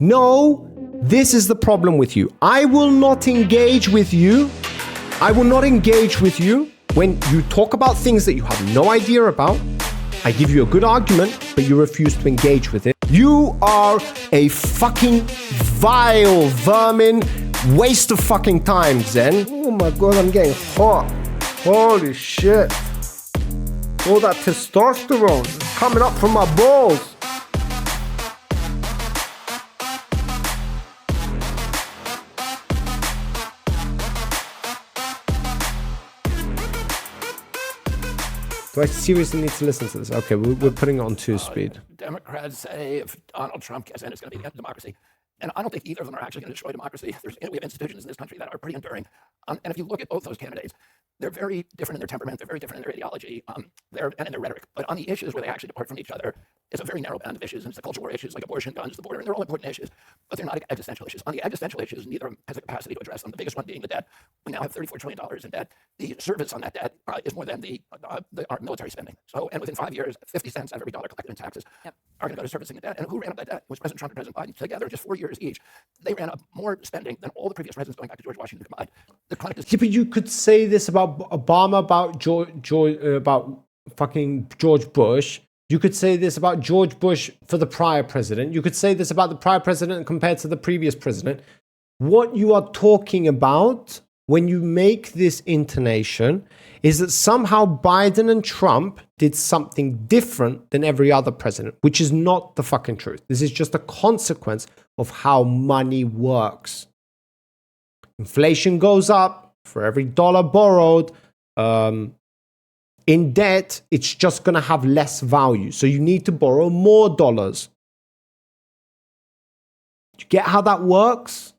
No, this is the problem with you. I will not engage with you. I will not engage with you when you talk about things that you have no idea about. I give you a good argument, but you refuse to engage with it. You are a fucking vile vermin, waste of fucking time, Zen. Oh my God, I'm getting hot. Holy shit. All that testosterone is coming up from my balls. Do I seriously need to listen to this? Okay, we're putting it on 2-speed. Democrats say if Donald Trump gets in, it's going to be the end of democracy. And I don't think either of them are actually going to destroy democracy. We have institutions in this country that are pretty enduring. And if you look at both those candidates, they're very different in their temperament. They're very different in their ideology and in their rhetoric. But on the issues where they actually depart from each other, it's a very narrow band of issues. And it's the cultural war issues like abortion, guns, the border, and they're all important issues. But they're not existential issues. On the existential issues, neither of them has the capacity to address them. The biggest one being the debt. We now have $34 trillion in debt. The service on that debt is more than our military spending. So, and within 5 years, 50 cents out of every dollar collected in taxes are going to go to servicing the debt. And who ran up that debt? It was President Trump and President Biden together, just 4 years each. They ran up more spending than all the previous presidents going back to George Washington combined. Yeah, but you could say this about Obama, about fucking George Bush. You could say this about George Bush for the prior president. You could say this about the prior president compared to the previous president. What you are talking about when you make this intonation is that somehow Biden and Trump did something different than every other president, which is not the fucking truth. This is just a consequence of how money works. Inflation goes up for every dollar borrowed. In debt, it's just going to have less value. So you need to borrow more dollars. Do you get how that works?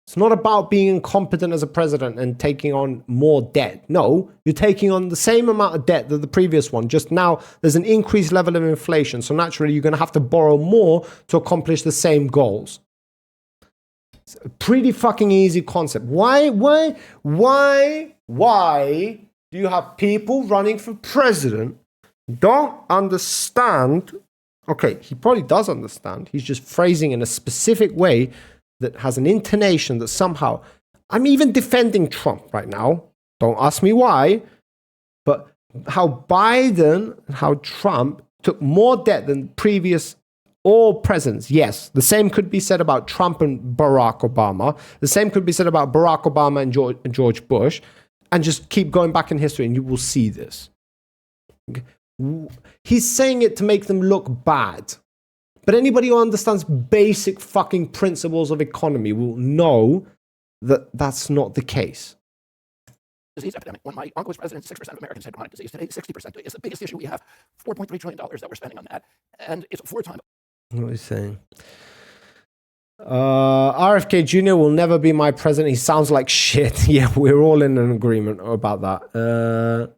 It's not about being incompetent as a president and taking on more debt. No, you're taking on the same amount of debt that the previous one. Just now, there's an increased level of inflation. So naturally, you're going to have to borrow more to accomplish the same goals. It's a pretty fucking easy concept. Why do you have people running for president don't understand? Okay, he probably does understand. He's just phrasing in a specific way that has an intonation that somehow, I'm even defending Trump right now. Don't ask me why. But how Biden and how Trump took more debt than previous all presidents. Yes, the same could be said about Trump and Barack Obama. The same could be said about Barack Obama and George Bush. And just keep going back in history and you will see this. Okay? He's saying it to make them look bad. But anybody who understands basic fucking principles of economy will know that that's not the case. Disease epidemic. When my uncle was president, 6% of Americans had chronic disease. Today, 60%. It's the biggest issue we have. $4.3 trillion that we're spending on that. And it's 4 times. What are you saying? RFK Jr. will never be my president. He sounds like shit. Yeah, we're all in an agreement about that.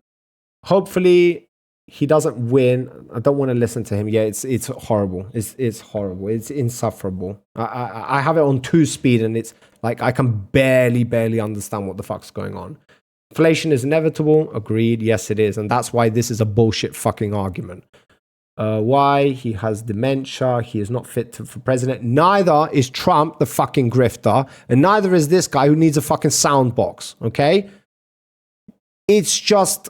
Hopefully he doesn't win. I don't want to listen to him. Yeah, it's horrible. It's horrible. It's insufferable. I have it on 2-speed and it's like I can barely understand what the fuck's going on. Inflation is inevitable. Agreed. Yes, it is. And that's why this is a bullshit fucking argument. Why? He has dementia. He is not fit for president. Neither is Trump, the fucking grifter. And neither is this guy who needs a fucking soundbox. Okay? It's just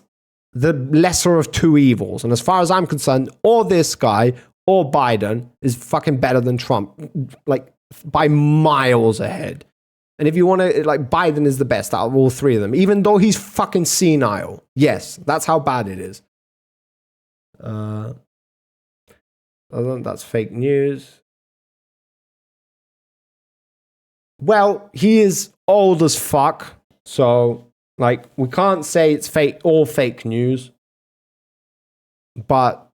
the lesser of two evils. And as far as I'm concerned, or this guy or Biden is fucking better than Trump. Like, by miles ahead. And if you want to, like, Biden is the best out of all three of them. Even though he's fucking senile. Yes, that's how bad it is. That's fake news. Well, he is old as fuck. So, like, we can't say it's all fake news. But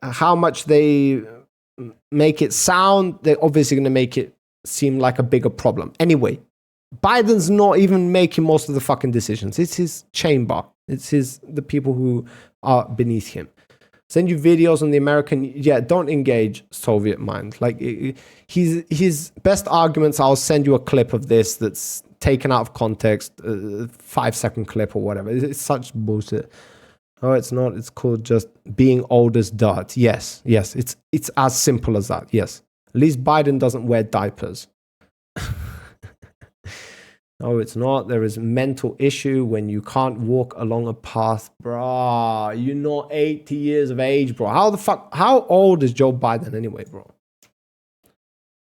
how much they make it sound, they're obviously going to make it seem like a bigger problem. Anyway, Biden's not even making most of the fucking decisions. It's his chamber. It's the people who are beneath him. Send you videos on the American, don't engage Soviet mind. Like, his best arguments, I'll send you a clip of this that's taken out of context, 5-second clip or whatever. It's such bullshit. Oh, it's not. It's called just being old as dirt. Yes, it's as simple as that. Yes. At least Biden doesn't wear diapers. No, it's not. There is a mental issue when you can't walk along a path. Bruh, you're not 80 years of age, bro. How old is Joe Biden anyway, bro?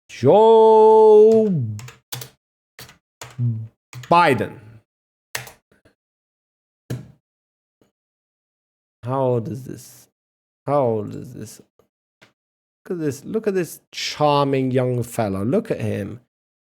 Joe Biden. How old is this? How old is this? Look at this. Look at this charming young fella. Look at him.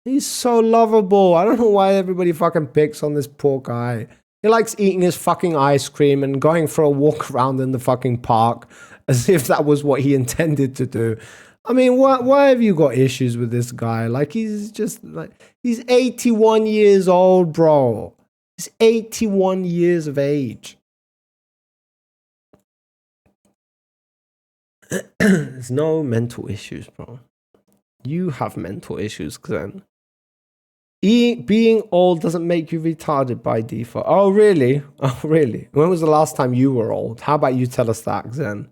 He's so lovable. I don't know why everybody fucking picks on this poor guy. He likes eating his fucking ice cream and going for a walk around in the fucking park as if that was what he intended to do. I mean, why have you got issues with this guy? Like, he's 81 years old, bro. He's 81 years of age. There's no mental issues, bro. You have mental issues, Xen. Being old doesn't make you retarded by default. Oh, really? Oh, really? When was the last time you were old? How about you tell us that, Xen?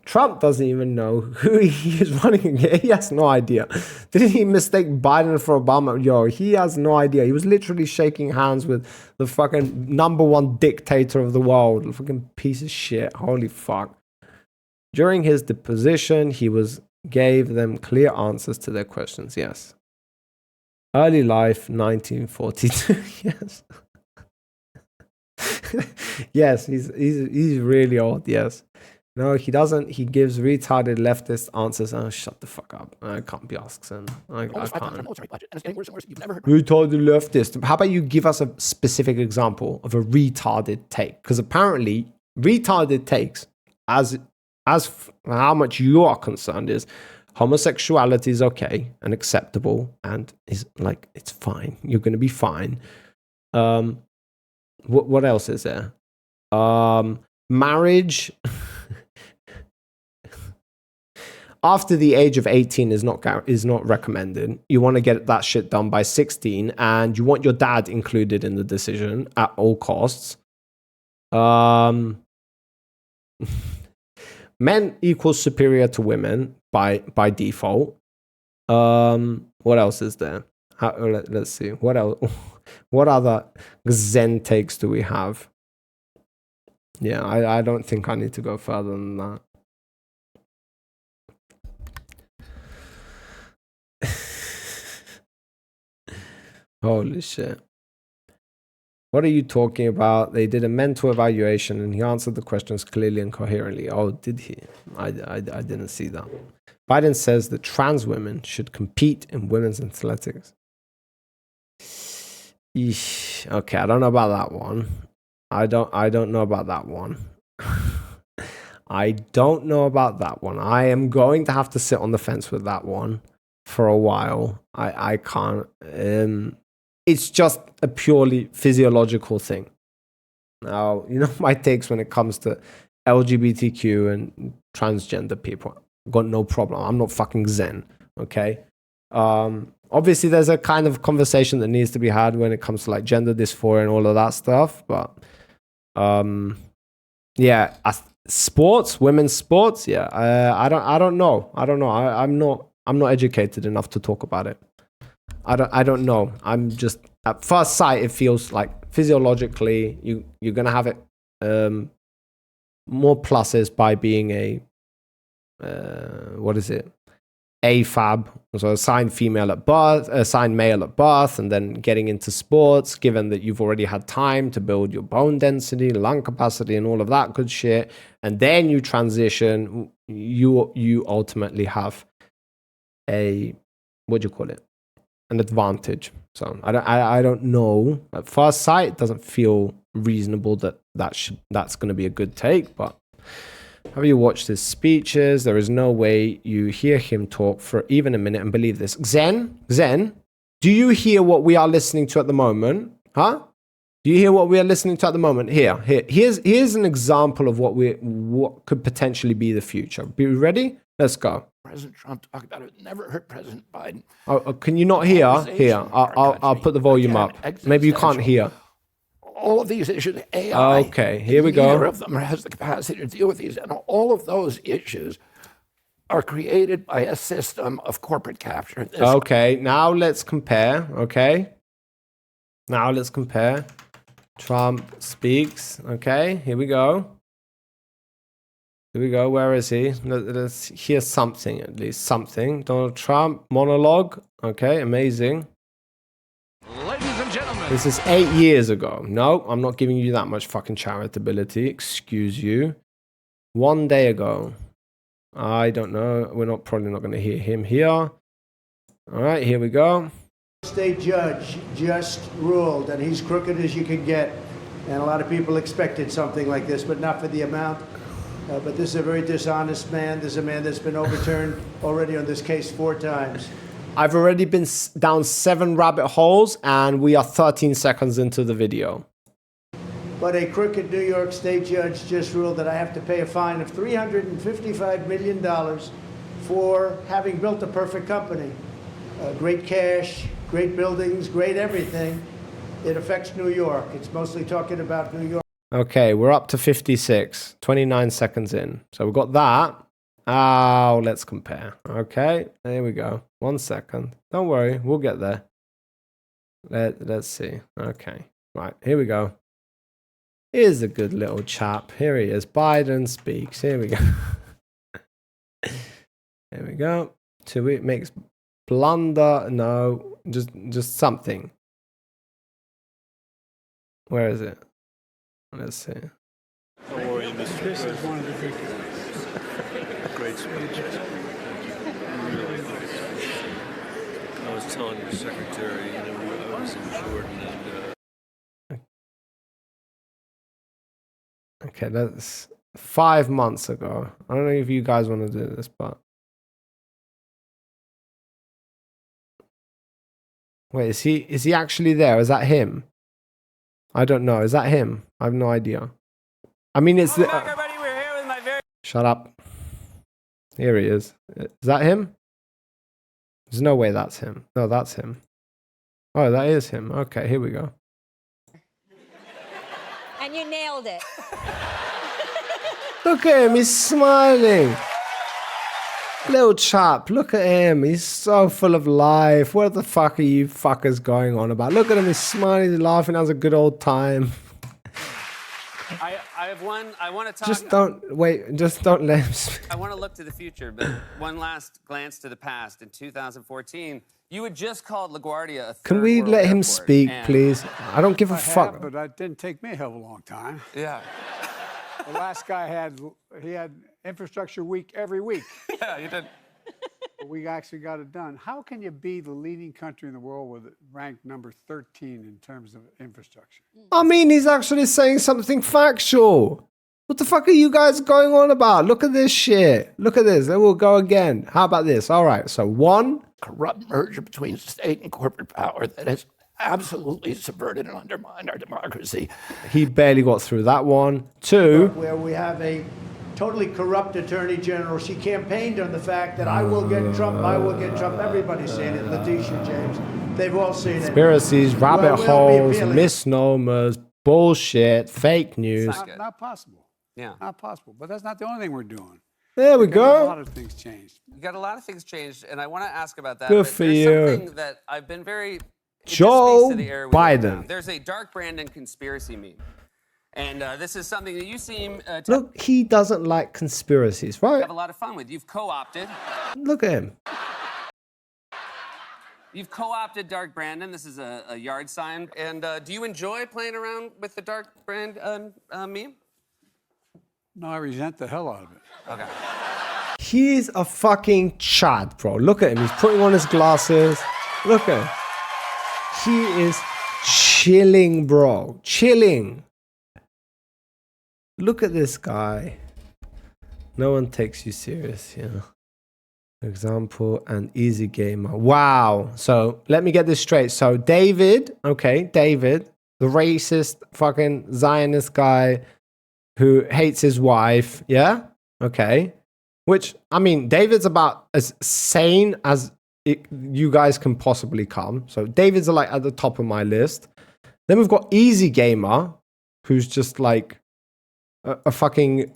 Trump doesn't even know who he is running against. He has no idea. Didn't he mistake Biden for Obama? Yo, he has no idea. He was literally shaking hands with the fucking #1 dictator of the world. A fucking piece of shit. Holy fuck. During his deposition, he gave them clear answers to their questions. Yes. Early life, 1942. Yes. Yes, he's really old. Yes. No, he doesn't. He gives retarded leftist answers. Oh, shut the fuck up. I can't be asked. I can't. Retarded leftist. How about you give us a specific example of a retarded take? Because apparently, retarded takes, as how much you are concerned, is homosexuality is okay and acceptable and is like, it's fine. You're going to be fine. What else is there? Marriage after the age of 18 is not recommended. You want to get that shit done by 16, and you want your dad included in the decision at all costs. Men equals superior to women by default. What else is there? Let's see. What else? What other Zen takes do we have? Yeah, I don't think I need to go further than that. Holy shit. What are you talking about? They did a mental evaluation and he answered the questions clearly and coherently. Oh, did he? I didn't see that. Biden says that trans women should compete in women's athletics. Eesh. Okay, I don't know about that one. I don't know about that one. I don't know about that one. I am going to have to sit on the fence with that one for a while. I can't. It's just a purely physiological thing. Now, you know my takes when it comes to LGBTQ and transgender people. I've got no problem. I'm not fucking Zen, okay? Obviously, there's a kind of conversation that needs to be had when it comes to like gender dysphoria and all of that stuff. But yeah, sports, women's sports. Yeah, I don't know. I'm not educated enough to talk about it. I don't know. I'm just, at first sight, it feels like physiologically you're gonna have it more pluses by being a what is it? AFAB, so assigned female at birth, assigned male at birth, and then getting into sports, given that you've already had time to build your bone density, lung capacity, and all of that good shit, and then you transition, you ultimately have a, what do you call it? An advantage. So I don't know. At first sight, it doesn't feel reasonable that's going to be a good take, but have you watched his speeches? There is no way you hear him talk for even a minute and believe this. Zen, do you hear what we are listening to at the moment? Huh? Do you hear what we are listening to at the moment? Here's an example of what could potentially be the future. Be ready? Let's go. President Trump talk about it. Never heard President Biden. Oh, can you not hear? Here, I'll put the volume up. Maybe you can't hear. All of these issues, AI. Okay, here we go. Neither of them has the capacity to deal with these, and all of those issues are created by a system of corporate capture. This Okay, now let's compare. Okay. Now let's compare. Trump speaks. Okay, here we go. Here we go. Where is he? Let's hear something, at least something. Donald Trump monologue. Okay, amazing. Ladies and gentlemen. This is 8 years ago. No, I'm not giving you that much fucking charitability. Excuse you. 1 day ago. I don't know. We're probably not going to hear him here. All right, here we go. State judge just ruled that he's crooked as you could get, and a lot of people expected something like this, but not for the amount. But this is a very dishonest man. This is a man that's been overturned already on this case 4 times. I've already been down 7 rabbit holes, and we are 13 seconds into the video. But a crooked New York State judge just ruled that I have to pay a fine of $355 million for having built a perfect company. Great cash, great buildings, great everything. It affects New York. It's mostly talking about New York. Okay, we're up to 56, 29 seconds in. So we've got that. Oh, let's compare. Okay, there we go. 1 second. Don't worry, we'll get there. Let's see. Okay, right, here we go. Here's a good little chap. Here he is. Biden speaks. Here we go. Here we go. To it makes blunder. No, just something. Where is it? Let's see. How are you, Mr. This is one of the big Great speech. Really nice. I was telling your secretary, you know, I was in Jordan and Okay, that's 5 months ago. I don't know if you guys want to do this, but wait, is he actually there? Is that him? I don't know. Is that him? I have no idea. I mean, it's Welcome back, everybody. We're here with my very Shut up. Here he is. Is that him? There's no way that's him. No, that's him. Oh, that is him. Okay, here we go. And you nailed it. Look at him. He's smiling. Little chap. Look at him. He's so full of life. What the fuck are you fuckers going on about? Look at him. He's smiling. He's laughing. Has a good old time. I have one. I want to talk. Just don't wait. Just don't let him speak. I want to look to the future, but one last glance to the past. In 2014, you had just called LaGuardia a third Can we world let him airport, speak, and- please? I don't give a fuck. but it didn't take me a hell of a long time. Yeah. The last guy had infrastructure week every week. Yeah, you did. But we actually got it done. How can you be the leading country in the world with ranked number 13 in terms of infrastructure? I mean, he's actually saying something factual. What the fuck are you guys going on about? Look at this shit. Look at this. Then we'll go again. How about this? All right. So 1. corrupt merger between state and corporate power that has absolutely subverted and undermined our democracy. He barely got through that one. 2. Where we have a totally corrupt attorney general. She campaigned on the fact that I will get Trump, I will get Trump. Everybody's seen it. Letitia James. They've all seen it. Conspiracies, rabbit Well, we'll be holes, appealing. misnomers, bullshit, fake news. Not possible. Yeah. Not possible. But that's not the only thing we're doing. There we A lot go. of things changed. You got a lot of things changed, and I want to ask about that. Good but for there's you. Something that I've been very. it just Joe speaks to the era we live in Biden. now. There's a Dark Brandon conspiracy meme, and this is something that you seem to Look, he doesn't like conspiracies, right? have a lot of fun with. You've co-opted. Look at him. You've co-opted Dark Brandon. This is a yard sign. And do you enjoy playing around with the Dark Brand meme? No, I resent the hell out of it. Okay. He's a fucking Chad, bro. Look at him. He's putting on his glasses. Look at him. He is chilling, bro. Chilling. Look at this guy. No one takes you serious, you know. Example, an easy gamer. Wow. So let me get this straight. So David, David, the racist fucking Zionist guy who hates his wife. Yeah. Okay. Which, I mean, David's about as sane as you guys can possibly come. So David's like at the top of my list. Then we've got Easy Gamer, who's just like a fucking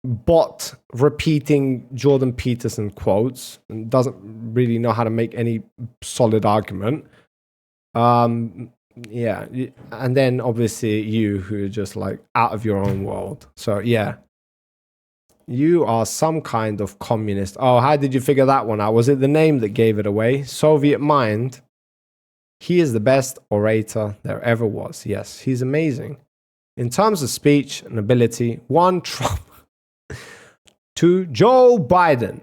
bot repeating Jordan Peterson quotes and doesn't really know how to make any solid argument. Yeah, and then obviously you who are just like out of your own world. So yeah, you are some kind of communist. Oh, how did you figure that one out? Was it the name that gave it away? Soviet Mind. He is the best orator there ever was. Yes, he's amazing. In terms of speech and ability, 1, Trump. 2, Joe Biden.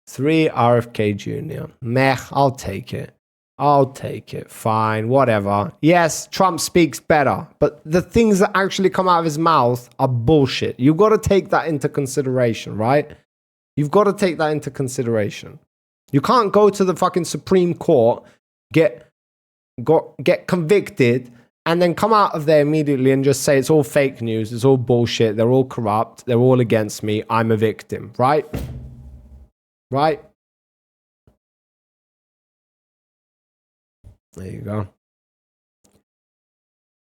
3, RFK Jr. Meh, I'll take it. I'll take it. Fine, whatever. Yes, Trump speaks better, but the things that actually come out of his mouth are bullshit. You've got to take that into consideration, right? You've got to take that into consideration. You can't go to the fucking Supreme Court, get convicted, and then come out of there immediately and just say it's all fake news, it's all bullshit, they're all corrupt, they're all against me, I'm a victim, right? Right? There you go.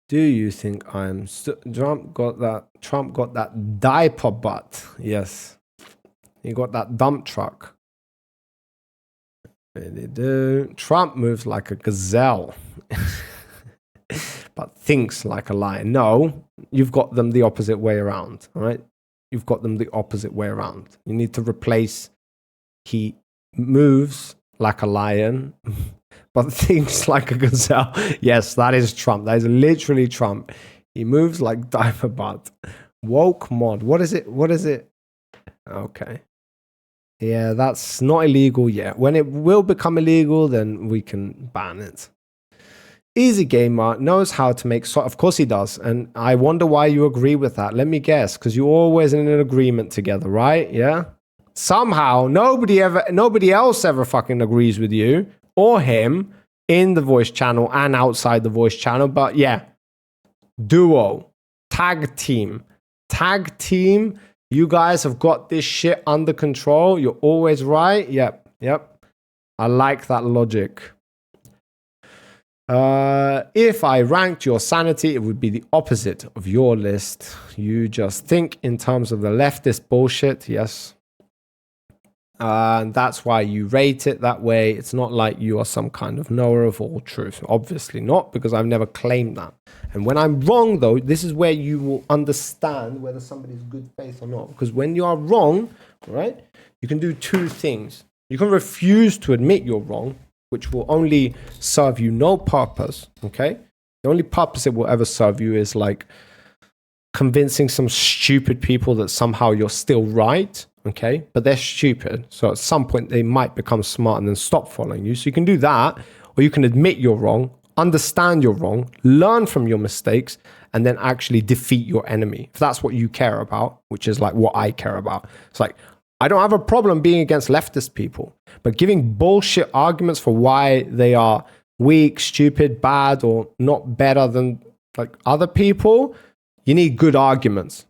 Do you think Trump got that diaper butt? Yes. He got that dump truck. Really do. Trump moves like a gazelle. But thinks like a lion. No, you've got them the opposite way around. All right? You've got them the opposite way around. You need to replace he moves like a lion, but thinks like a gazelle. Yes, that is Trump. That is literally Trump. He moves like diaper butt. Woke mod. What is it? What is it? Okay. Yeah, that's not illegal yet. When it will become illegal, then we can ban it. Easy Gamer knows how to make... Of course he does. And I wonder why you agree with that. Let me guess. Because you're always in an agreement together, right? Yeah? Somehow, nobody else ever fucking agrees with you or him in the voice channel and outside the voice channel. But yeah, duo, tag team. You guys have got this shit under control. You're always right. Yep. I like that logic. If I ranked your sanity, it would be the opposite of your list. You just think in terms of the leftist bullshit. Yes. And that's why you rate it that way. It's not like you are some kind of knower of all truth. Obviously not, because I've never claimed that. And when I'm wrong, though, this is where you will understand whether somebody's good faith or not. Because when you are wrong, right, you can do 2 things. You can refuse to admit you're wrong, which will only serve you no purpose, okay? The only purpose it will ever serve you is like convincing some stupid people that somehow you're still right, okay? But they're stupid. So at some point they might become smart and then stop following you. So you can do that, or you can admit you're wrong, understand you're wrong, learn from your mistakes, and then actually defeat your enemy. If that's what you care about, which is like what I care about. It's like, I don't have a problem being against leftist people, but giving bullshit arguments for why they are weak, stupid, bad, or not better than like other people, you need good arguments.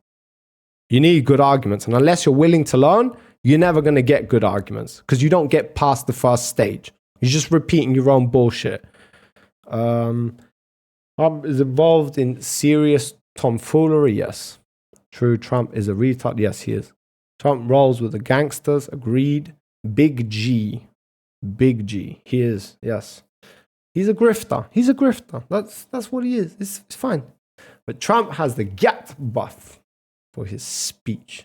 You need good arguments. And unless you're willing to learn, you're never going to get good arguments because you don't get past the first stage. You're just repeating your own bullshit. Trump is involved in serious tomfoolery. Yes. True. Trump is a retard. Yes, he is. Trump rolls with the gangsters. Agreed. Big G. He is. Yes. He's a grifter. That's what he is. It's fine. But Trump has the gat buff for his speeches.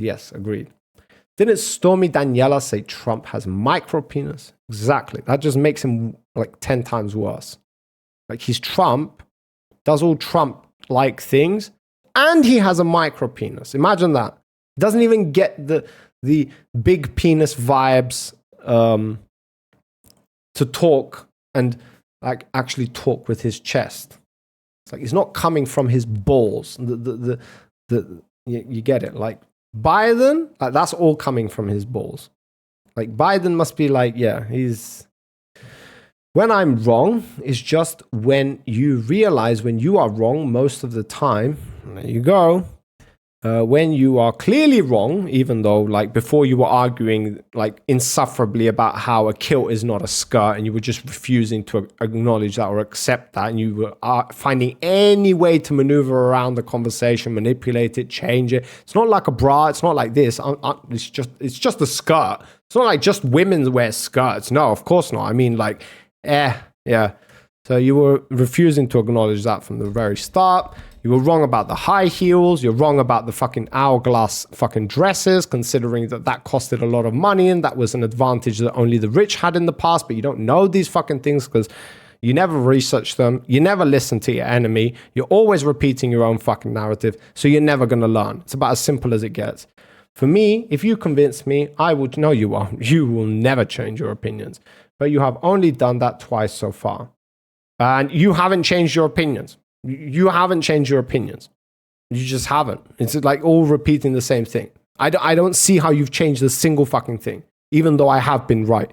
Yes, agreed. Didn't Stormy Daniela say Trump has micro penis? Exactly. That just makes him like 10 times worse. Like he's Trump, does all Trump-like things, and he has a micro penis. Imagine that. Doesn't even get the big penis vibes to talk and like actually talk with his chest. It's like he's not coming from his balls. You get it? Like Biden, like that's all coming from his balls. Like Biden must be like, yeah, he's... When I'm wrong, it's just when you realize when you are wrong most of the time. There you go. when you are clearly wrong, even though like before you were arguing like insufferably about how a kilt is not a skirt and you were just refusing to acknowledge that or accept that, and you were finding any way to maneuver around the conversation, manipulate it, change it. It's not like a bra, it's not like this, it's just a skirt. It's not like just women wear skirts. No, of course not. I mean like, yeah. So you were refusing to acknowledge that from the very start. You were wrong about the high heels. You're wrong about the fucking hourglass fucking dresses, considering that costed a lot of money and that was an advantage that only the rich had in the past. But you don't know these fucking things because you never research them. You never listen to your enemy. You're always repeating your own fucking narrative. So you're never going to learn. It's about as simple as it gets. For me, if you convince me, I would know you won't. You will never change your opinions. But you have only done that twice so far. And you haven't changed your opinions. You haven't changed your opinions. You just haven't. It's like all repeating the same thing. I don't see how you've changed a single fucking thing, even though I have been right.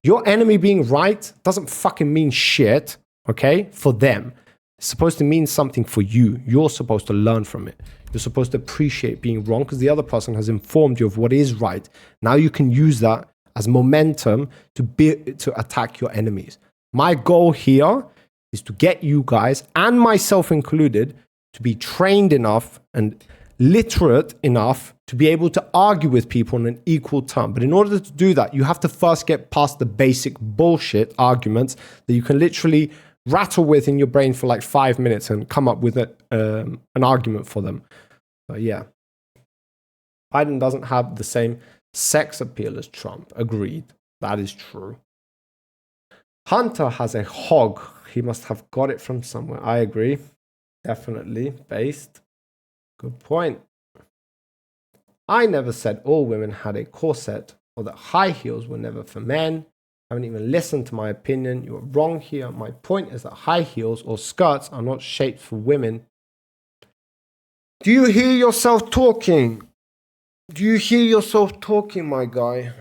Your enemy being right doesn't fucking mean shit, okay? For them. It's supposed to mean something for you. You're supposed to learn from it. You're supposed to appreciate being wrong because the other person has informed you of what is right. Now you can use that as momentum to attack your enemies. My goal here is to get you guys, and myself included, to be trained enough and literate enough to be able to argue with people on an equal term. But in order to do that, you have to first get past the basic bullshit arguments that you can literally rattle with in your brain for like 5 minutes and come up with an argument for them. But yeah. Biden doesn't have the same sex appeal as Trump. Agreed. That is true. Hunter has a hog. He must have got it from somewhere. I agree. Definitely based. Good point. I never said all women had a corset or that high heels were never for men. I haven't even listened to my opinion. You are wrong here. My point is that high heels or skirts are not shaped for women. Do you hear yourself talking? Do you hear yourself talking, my guy?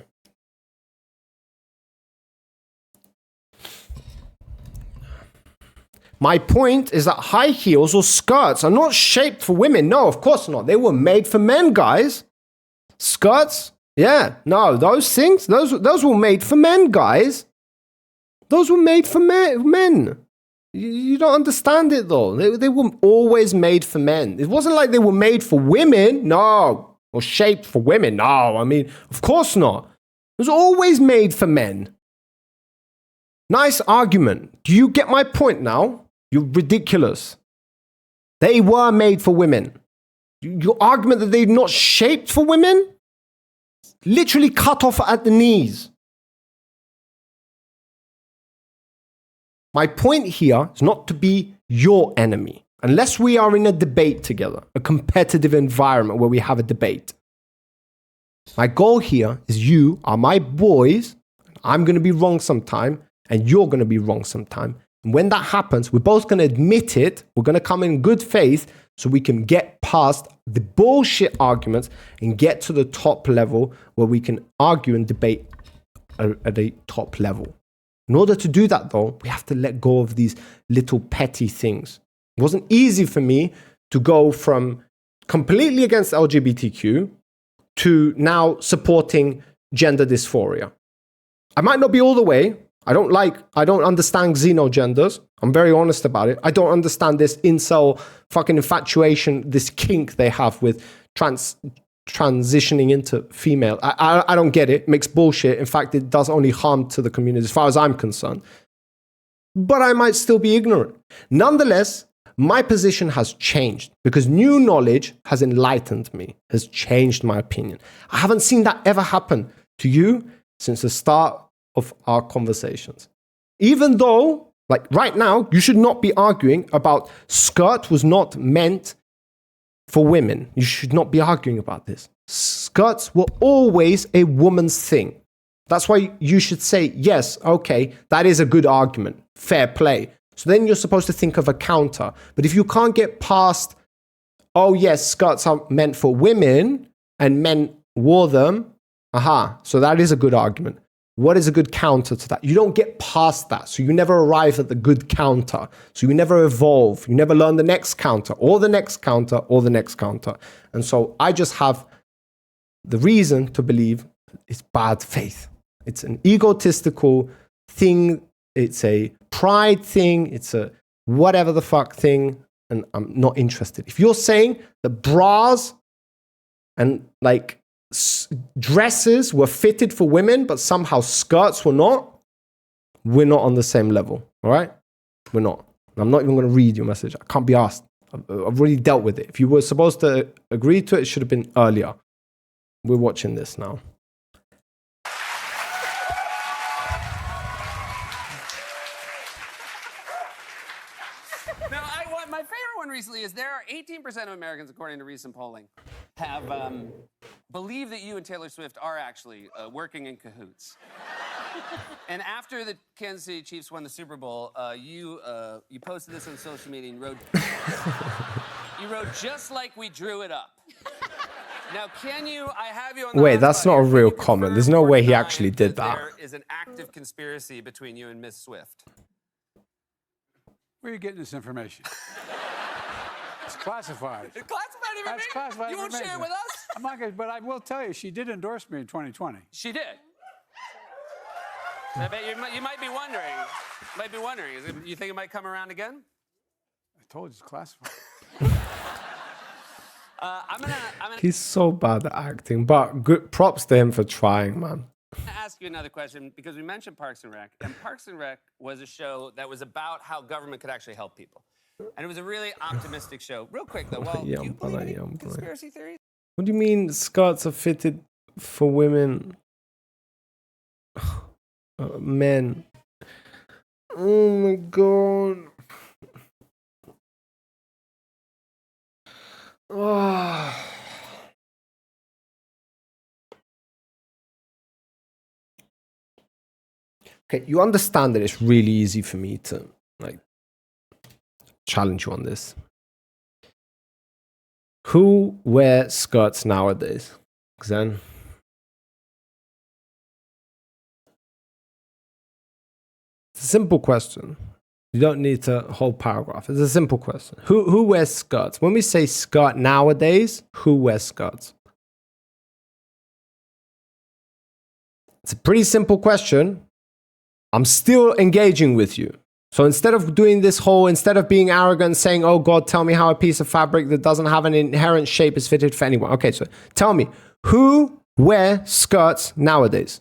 My point is that high heels or skirts are not shaped for women. No, of course not. They were made for men, guys. Skirts? Yeah. No, those things, those were made for men, guys. Those were made for men. You don't understand it, though. They were always made for men. It wasn't like they were made for women. No. Or shaped for women. No, I mean, of course not. It was always made for men. Nice argument. Do you get my point now? You're ridiculous. They were made for women. Your argument that they're not shaped for women? Literally cut off at the knees. My point here is not to be your enemy. Unless we are in a debate together, a competitive environment where we have a debate. My goal here is you are my boys. I'm going to be wrong sometime, and you're going to be wrong sometime. And when that happens, we're both going to admit it. We're going to come in good faith so we can get past the bullshit arguments and get to the top level where we can argue and debate at a top level. In order to do that, though, we have to let go of these little petty things. It wasn't easy for me to go from completely against LGBTQ to now supporting gender dysphoria. I might not be all the way. I don't understand xenogenders. I'm very honest about it. I don't understand this incel fucking infatuation, this kink they have with transitioning into female. I don't get it. It makes bullshit. In fact, it does only harm to the community as far as I'm concerned. But I might still be ignorant. Nonetheless, my position has changed because new knowledge has enlightened me, has changed my opinion. I haven't seen that ever happen to you since the start of our conversations. Even though, like right now, you should not be arguing about skirt was not meant for women. You should not be arguing about this. Skirts were always a woman's thing. That's why you should say, yes, okay, that is a good argument. Fair play. So then you're supposed to think of a counter. But if you can't get past, oh yes, skirts are meant for women and men wore them, so that is a good argument. What is a good counter to that? You don't get past that. So you never arrive at the good counter. So you never evolve. You never learn the next counter or the next counter or the next counter. And so I just have the reason to believe it's bad faith. It's an egotistical thing. It's a pride thing. It's a whatever the fuck thing. And I'm not interested. If you're saying that bras and like dresses were fitted for women, but somehow skirts were not, we're not on the same level. All right? We're not. I'm not even going to read your message. I can't be asked. I've already dealt with it. If you were supposed to agree to it, it should have been earlier. We're watching this now. Now, my favorite one recently is there are 18% of Americans, according to recent polling, have believe that you and Taylor Swift are actually working in cahoots. And after the Kansas City Chiefs won the Super Bowl, you posted this on social media and wrote, you wrote, "Just like we drew it up." Now, I have you on the Wait, that's not a real comment. There's no way he actually did that. There is an active conspiracy between you and Miss Swift. Where are you getting this information? It's classified. It's classified information? That's classified You won't share it with us? I'm not gonna, but I will tell you, she did endorse me in 2020. She did. I bet you might be wondering. You think it might come around again? I told you it's classified. I'm gonna He's so bad at acting, but good props to him for trying, man. ask you another question because we mentioned Parks and Rec, and Parks and Rec was a show that was about how government could actually help people, and it was a really optimistic show. Real quick though, do you believe in conspiracy theories? What do you mean skirts are fitted for women? Men. Oh my god. Oh. Okay, you understand that it's really easy for me to like challenge you on this. Who wears skirts nowadays? Xen? It's a simple question. You don't need a whole paragraph. It's a simple question. Who wears skirts? When we say skirt nowadays, who wears skirts? It's a pretty simple question. I'm still engaging with you. So instead of being arrogant, saying, oh God, tell me how a piece of fabric that doesn't have an inherent shape is fitted for anyone. Okay, so tell me, who wear skirts nowadays?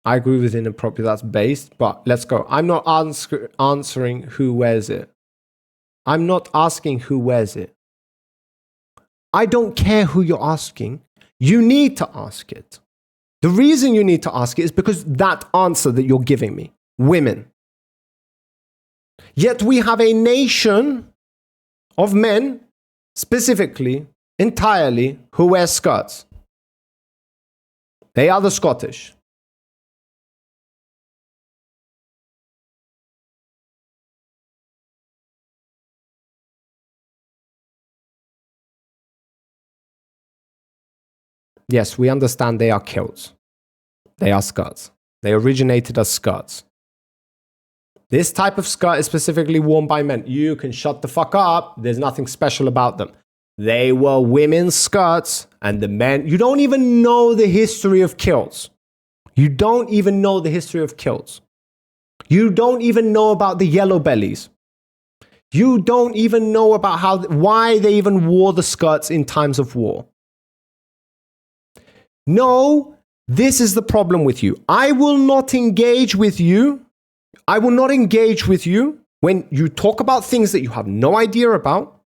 I agree with inappropriate, that's based, but let's go. I'm not answering who wears it. I'm not asking who wears it. I don't care who you're asking. You need to ask it. The reason you need to ask it is because that answer that you're giving me, women. Yet we have a nation of men, specifically, entirely, who wear skirts. They are the Scottish. Yes, we understand they are kilts. They are skirts. They originated as skirts. This type of skirt is specifically worn by men. You can shut the fuck up. There's nothing special about them. They were women's skirts, and the men... You don't even know the history of kilts. You don't even know the history of kilts. You don't even know about the yellow bellies. You don't even know about why they even wore the skirts in times of war. No, this is the problem with you. I will not engage with you. I will not engage with you when you talk about things that you have no idea about.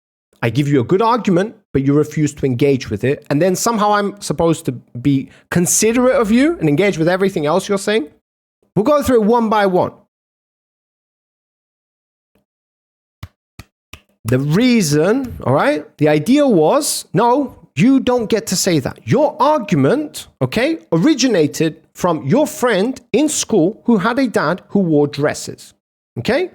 I give you a good argument, but you refuse to engage with it. And then somehow I'm supposed to be considerate of you and engage with everything else you're saying. We'll go through it one by one. The reason, all right, the idea was, no, you don't get to say that. Your argument, okay, originated from your friend in school who had a dad who wore dresses, okay?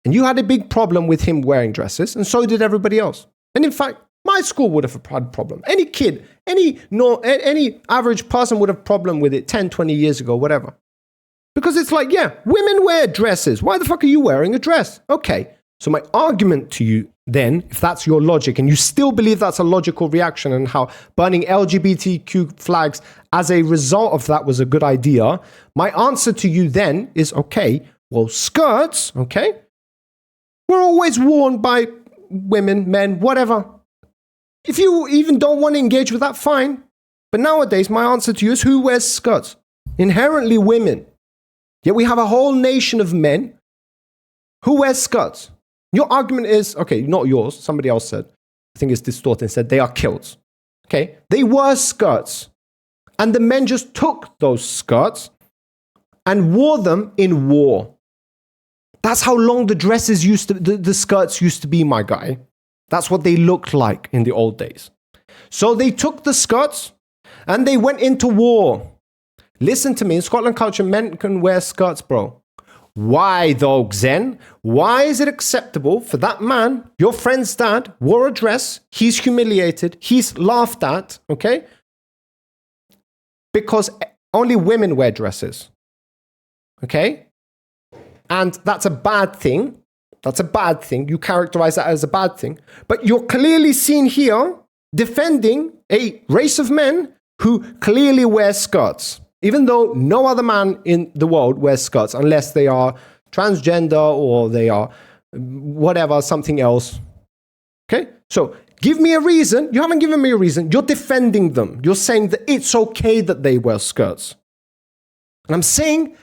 And you had a big problem with him wearing dresses, and so did everybody else. And in fact, my school would have had a problem. Any kid, any average person would have a problem with it 10, 20 years ago, whatever. Because it's like, yeah, women wear dresses. Why the fuck are you wearing a dress? Okay. So my argument to you then, if that's your logic, and you still believe that's a logical reaction and how burning LGBTQ flags as a result of that was a good idea, my answer to you then is, okay, well, skirts, okay, were always worn by women, men, whatever. If you even don't want to engage with that, fine. But nowadays, my answer to you is, who wears skirts? Inherently women. Yet we have a whole nation of men who wear skirts. Your argument is, okay, not yours, somebody else said, I think it's distorted, said they are kilts. Okay, they were skirts. And the men just took those skirts and wore them in war. That's how long the dresses used to, the skirts used to be, my guy. That's what they looked like in the old days. So they took the skirts and they went into war. Listen to me, in Scotland culture, men can wear skirts, bro. Why though, Xen? Why is it acceptable for that man, your friend's dad, wore a dress, he's humiliated, he's laughed at, okay? Because only women wear dresses, okay? And that's a bad thing. That's a bad thing. You characterize that as a bad thing. But you're clearly seen here defending a race of men who clearly wear skirts. Even though no other man in the world wears skirts unless they are transgender or they are whatever, something else. Okay? So give me a reason. You haven't given me a reason. You're defending them. You're saying that it's okay that they wear skirts. And I'm saying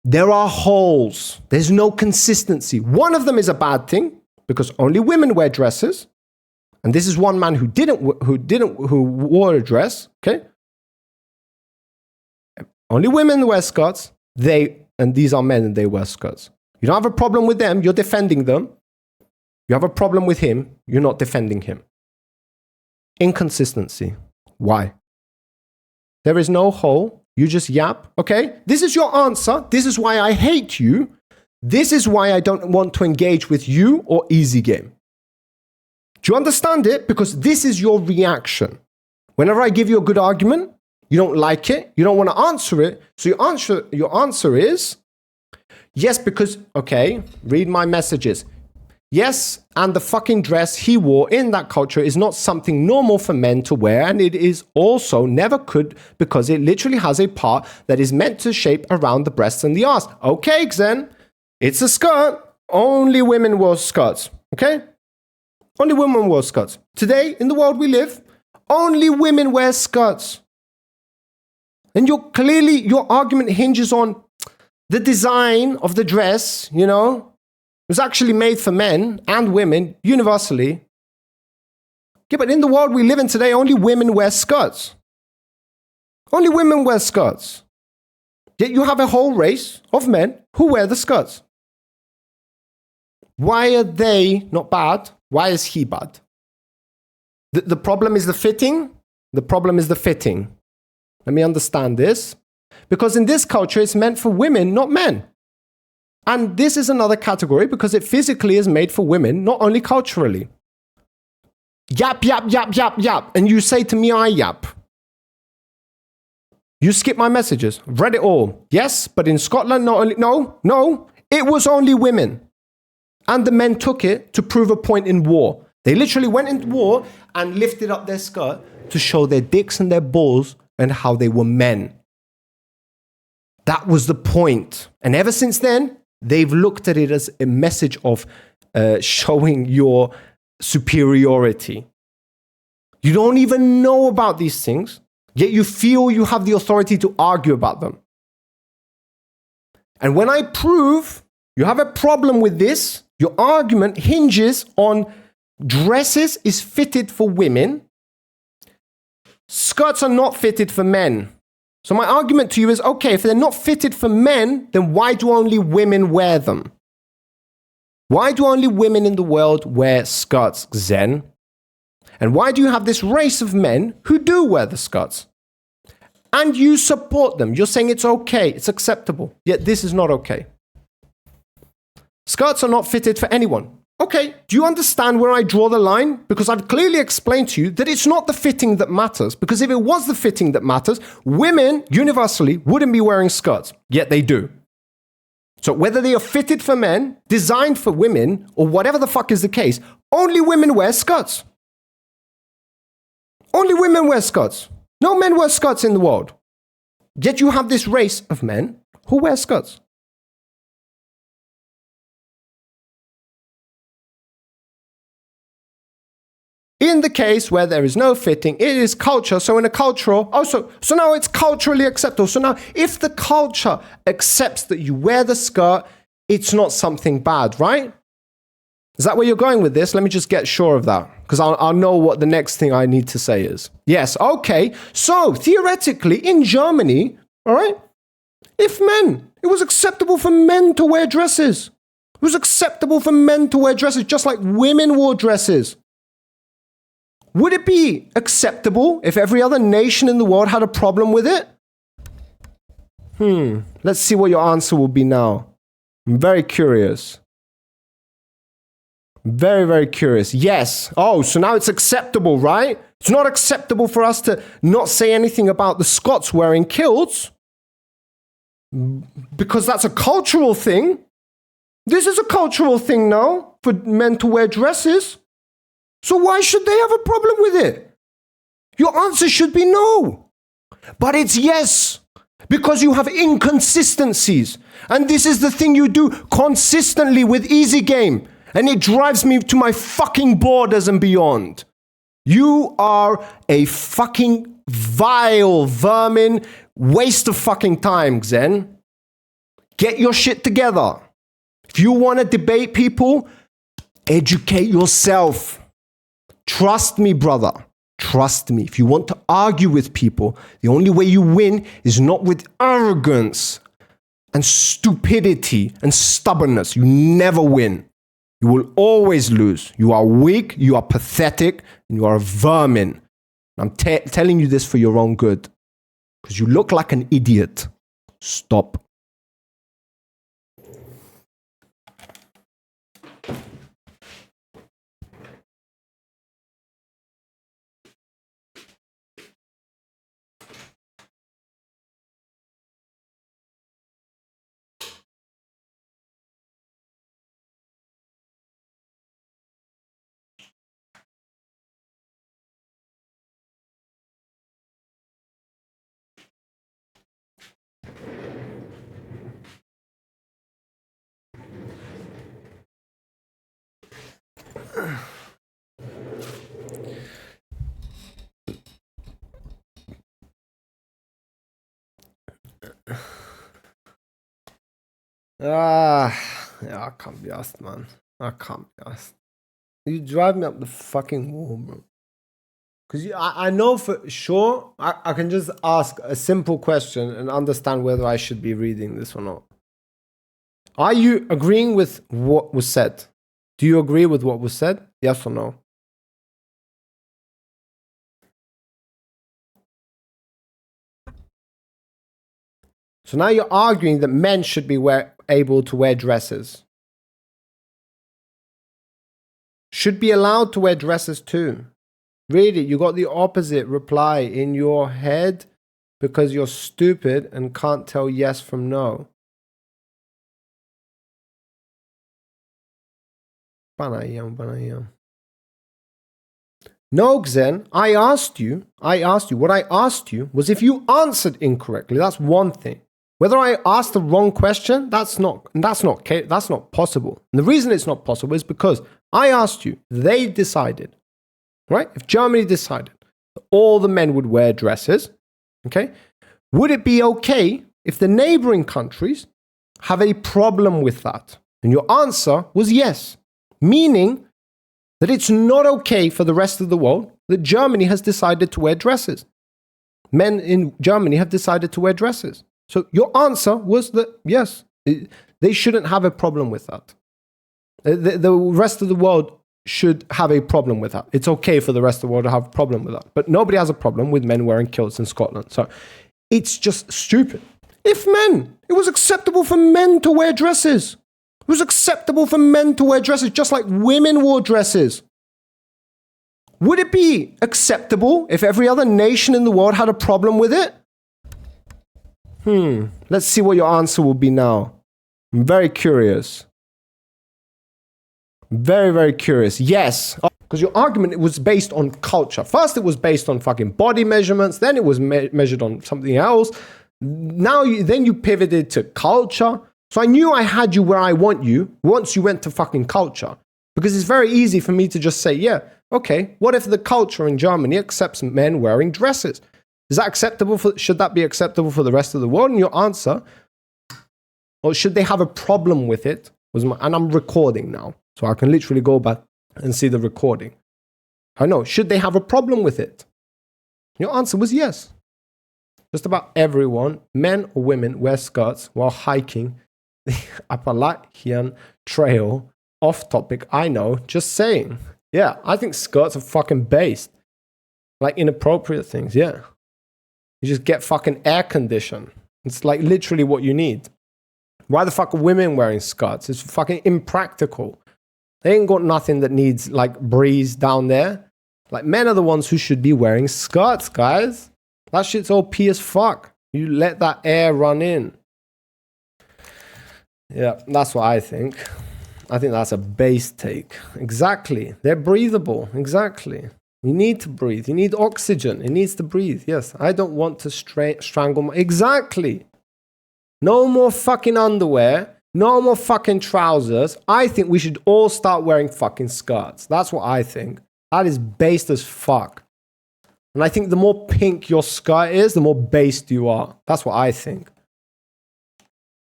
there are holes. There's no consistency. One of them is a bad thing because only women wear dresses. And this is one man who wore a dress. Okay? Only women wear skirts, and these are men and they wear skirts. You don't have a problem with them, you're defending them. You have a problem with him, you're not defending him. Inconsistency. Why? There is no hole, you just yap, okay? This is your answer, this is why I hate you. This is why I don't want to engage with you or Easy Game. Do you understand it? Because this is your reaction. Whenever I give you a good argument, you don't like it. You don't want to answer it. So your answer is, yes, because, okay, read my messages. Yes, and the fucking dress he wore in that culture is not something normal for men to wear. And it is also never could because it literally has a part that is meant to shape around the breasts and the arse. Okay, Xen, it's a skirt. Only women wear skirts. Okay? Only women wear skirts. Today, in the world we live, only women wear skirts. And your argument hinges on the design of the dress, you know. It was actually made for men and women universally. Yeah, but in the world we live in today, only women wear skirts. Only women wear skirts. Yet you have a whole race of men who wear the skirts. Why are they not bad? Why is he bad? The problem is the fitting. The problem is the fitting. Let me understand this. Because in this culture, it's meant for women, not men. And this is another category because it physically is made for women, not only culturally. Yap, yap, yap, yap, yap. And you say to me, I yap. You skip my messages. I've read it all. Yes, but in Scotland, no. It was only women. And the men took it to prove a point in war. They literally went into war and lifted up their skirt to show their dicks and their balls and how they were men. That was the point. And ever since then, they've looked at it as a message of showing your superiority. You don't even know about these things, yet you feel you have the authority to argue about them. And when I prove you have a problem with this, your argument hinges on dresses is fitted for women. Skirts are not fitted for men. So my argument to you is, okay, if they're not fitted for men, then why do only women wear them? Why do only women in the world wear skirts, Xen? And why do you have this race of men who do wear the skirts? And you support them. You're saying it's okay, it's acceptable. Yet this is not okay. Skirts are not fitted for anyone. Okay, do you understand where I draw the line? Because I've clearly explained to you that it's not the fitting that matters. Because if it was the fitting that matters, women universally wouldn't be wearing skirts. Yet they do. So whether they are fitted for men, designed for women, or whatever the fuck is the case, only women wear skirts. Only women wear skirts. No men wear skirts in the world. Yet you have this race of men who wear skirts. In the case where there is no fitting, it is culture. So in a cultural, so now it's culturally acceptable. So now if the culture accepts that you wear the skirt, it's not something bad, right? Is that where you're going with this? Let me just get sure of that, because I'll know what the next thing I need to say is. Yes, okay. So theoretically, in Germany, all right, it was acceptable for men to wear dresses. It was acceptable for men to wear dresses, just like women wore dresses. Would it be acceptable if every other nation in the world had a problem with it? Let's see what your answer will be now. I'm very curious. Very, very curious. Yes. Oh, so now it's acceptable, right? It's not acceptable for us to not say anything about the Scots wearing kilts because that's a cultural thing. This is a cultural thing now for men to wear dresses. So why should they have a problem with it? Your answer should be no. But it's yes, because you have inconsistencies. And this is the thing you do consistently with Easy Game. And it drives me to my fucking borders and beyond. You are a fucking vile vermin, waste of fucking time, Xen. Get your shit together. If you want to debate people, educate yourself. Trust me, brother. Trust me. If you want to argue with people, the only way you win is not with arrogance and stupidity and stubbornness. You never win. You will always lose. You are weak, you are pathetic, and you are a vermin. I'm telling you this for your own good. Because you look like an idiot. Stop. Yeah, I can't be asked, man. I can't be asked. You drive me up the fucking wall, bro. Because I know for sure I can just ask a simple question and understand whether I should be reading this or not. Are you agreeing with what was said? Do you agree with what was said? Yes or no? So now you're arguing that men should be able to wear dresses. Should be allowed to wear dresses too. Really, you got the opposite reply in your head because you're stupid and can't tell yes from no. Banayam. No, Xen, I asked you. What I asked you was if you answered incorrectly. That's one thing. Whether I asked the wrong question, that's not possible. And the reason it's not possible is because I asked you, they decided, right? If Germany decided that all the men would wear dresses, okay, would it be okay if the neighboring countries have a problem with that? And your answer was yes, meaning that it's not okay for the rest of the world that Germany has decided to wear dresses. Men in Germany have decided to wear dresses. So your answer was that, yes, they shouldn't have a problem with that. The rest of the world should have a problem with that. It's okay for the rest of the world to have a problem with that. But nobody has a problem with men wearing kilts in Scotland. So it's just stupid. It was acceptable for men to wear dresses. It was acceptable for men to wear dresses just like women wore dresses. Would it be acceptable if every other nation in the world had a problem with it? Let's see what your answer will be now. I'm very curious. Very, very curious. Yes. Because your argument, it was based on culture. First, it was based on fucking body measurements. Then it was measured on something else. Now, then you pivoted to culture. So I knew I had you where I want you once you went to fucking culture. Because it's very easy for me to just say, yeah, okay, what if the culture in Germany accepts men wearing dresses? Is that acceptable should that be acceptable for the rest of the world? And your answer, or should they have a problem with it? And I'm recording now, so I can literally go back and see the recording. I know, should they have a problem with it? Your answer was yes. Just about everyone, men or women, wear skirts while hiking the Appalachian Trail. Off topic, I know, just saying. Yeah, I think skirts are fucking based. Like inappropriate things, yeah. You just get fucking air condition. It's like literally what you need. Why the fuck are women wearing skirts? It's fucking impractical. They ain't got nothing that needs like breeze down there. Like men are the ones who should be wearing skirts, guys. That shit's OP as fuck. You let that air run in. Yeah, that's what I think. I think that's a base take. Exactly. They're breathable. Exactly. You need to breathe. You need oxygen. It needs to breathe. Yes. I don't want to strangle my... Exactly. No more fucking underwear. No more fucking trousers. I think we should all start wearing fucking skirts. That's what I think. That is based as fuck. And I think the more pink your skirt is, the more based you are. That's what I think.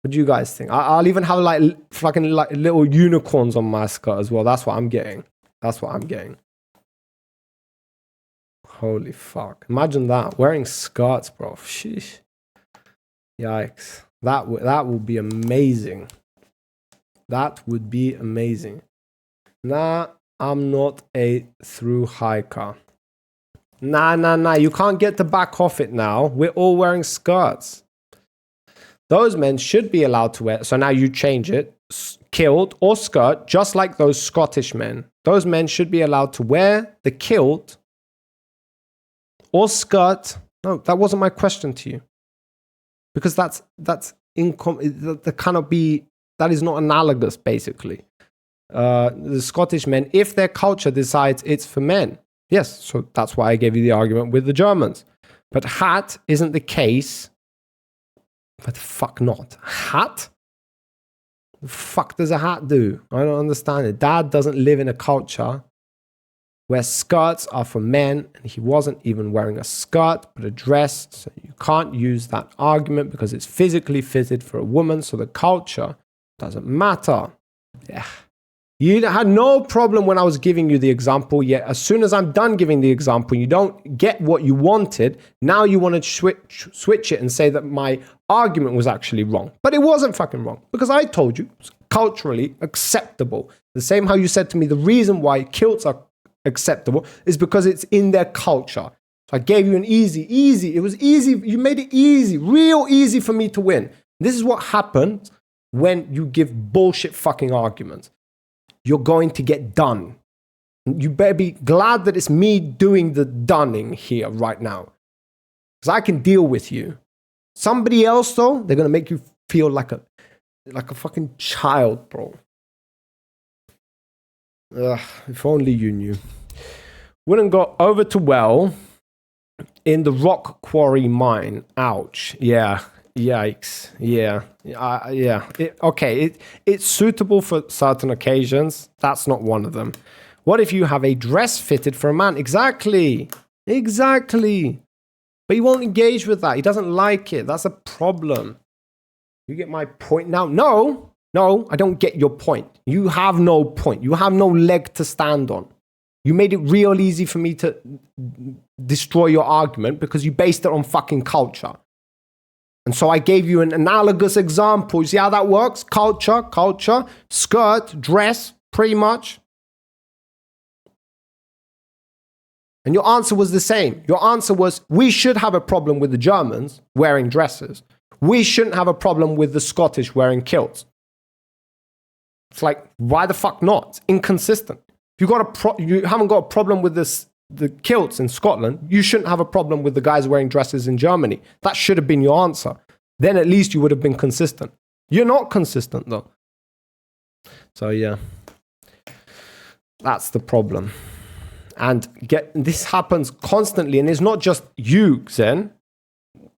What do you guys think? I'll even have like fucking like little unicorns on my skirt as well. That's what I'm getting. That's what I'm getting. Holy fuck. Imagine that. Wearing skirts, bro. Sheesh. Yikes. That will be amazing. That would be amazing. Nah, I'm not a through hiker. Nah. You can't get to back off it now. We're all wearing skirts. Those men should be allowed to wear. So now you change it. Kilt or skirt, just like those Scottish men. Those men should be allowed to wear the kilt or skirt. No, that wasn't my question to you. Because that cannot be, that is not analogous, basically. The Scottish men, if their culture decides it's for men. Yes, so that's why I gave you the argument with the Germans. But hat isn't the case. But the fuck not? Hat? The fuck does a hat do? I don't understand it. Dad doesn't live in a culture where skirts are for men, and he wasn't even wearing a skirt, but a dress. So you can't use that argument because it's physically fitted for a woman, so the culture doesn't matter. Yeah. You had no problem when I was giving you the example, yet as soon as I'm done giving the example, you don't get what you wanted. Now you want to switch it and say that my argument was actually wrong. But it wasn't fucking wrong, because I told you it's culturally acceptable. The same how you said to me the reason why kilts are acceptable is because it's in their culture. So I gave you an easy. It was easy. You made it easy, real easy for me to win. This is what happens when you give bullshit fucking arguments. You're going to get done. You better be glad that it's me doing the dunning here right now. Because I can deal with you. Somebody else, though, they're going to make you feel like a fucking child, bro. Ugh, if only you knew. Wouldn't go over too well in the rock quarry mine. Ouch. Yeah. Yikes. Yeah. It's suitable for certain occasions. That's not one of them. What if you have a dress fitted for a man? Exactly. But he won't engage with that. He doesn't like it. That's a problem. You get my point now? No, I don't get your point. You have no point. You have no leg to stand on. You made it real easy for me to destroy your argument because you based it on fucking culture. And so I gave you an analogous example. You see how that works? Culture, skirt, dress, pretty much. And your answer was the same. Your answer was, we should have a problem with the Germans wearing dresses. We shouldn't have a problem with the Scottish wearing kilts. It's like, why the fuck not? It's inconsistent. If you haven't got a problem with the kilts in Scotland, you shouldn't have a problem with the guys wearing dresses in Germany. That should have been your answer. Then at least you would have been consistent. You're not consistent though. So yeah, that's the problem. And this happens constantly, and it's not just you, Xen.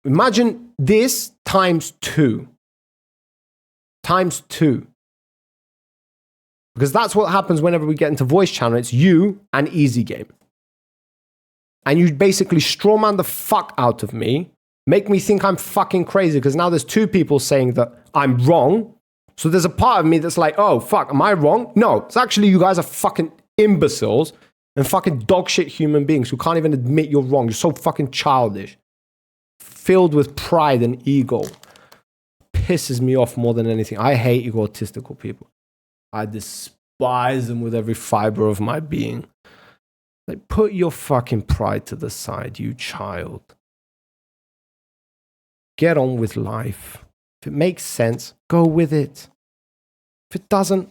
Imagine this times 2. Times 2. Because that's what happens whenever we get into voice channel. It's you and Easy Game. And you basically strawman the fuck out of me, make me think I'm fucking crazy, because now there's 2 people saying that I'm wrong. So there's a part of me that's like, oh, fuck, am I wrong? No, it's actually you guys are fucking imbeciles and fucking dogshit human beings who can't even admit you're wrong. You're so fucking childish. Filled with pride and ego. Pisses me off more than anything. I hate egotistical people. I despise them with every fiber of my being. Like, put your fucking pride to the side, you child. Get on with life. If it makes sense, go with it. If it doesn't,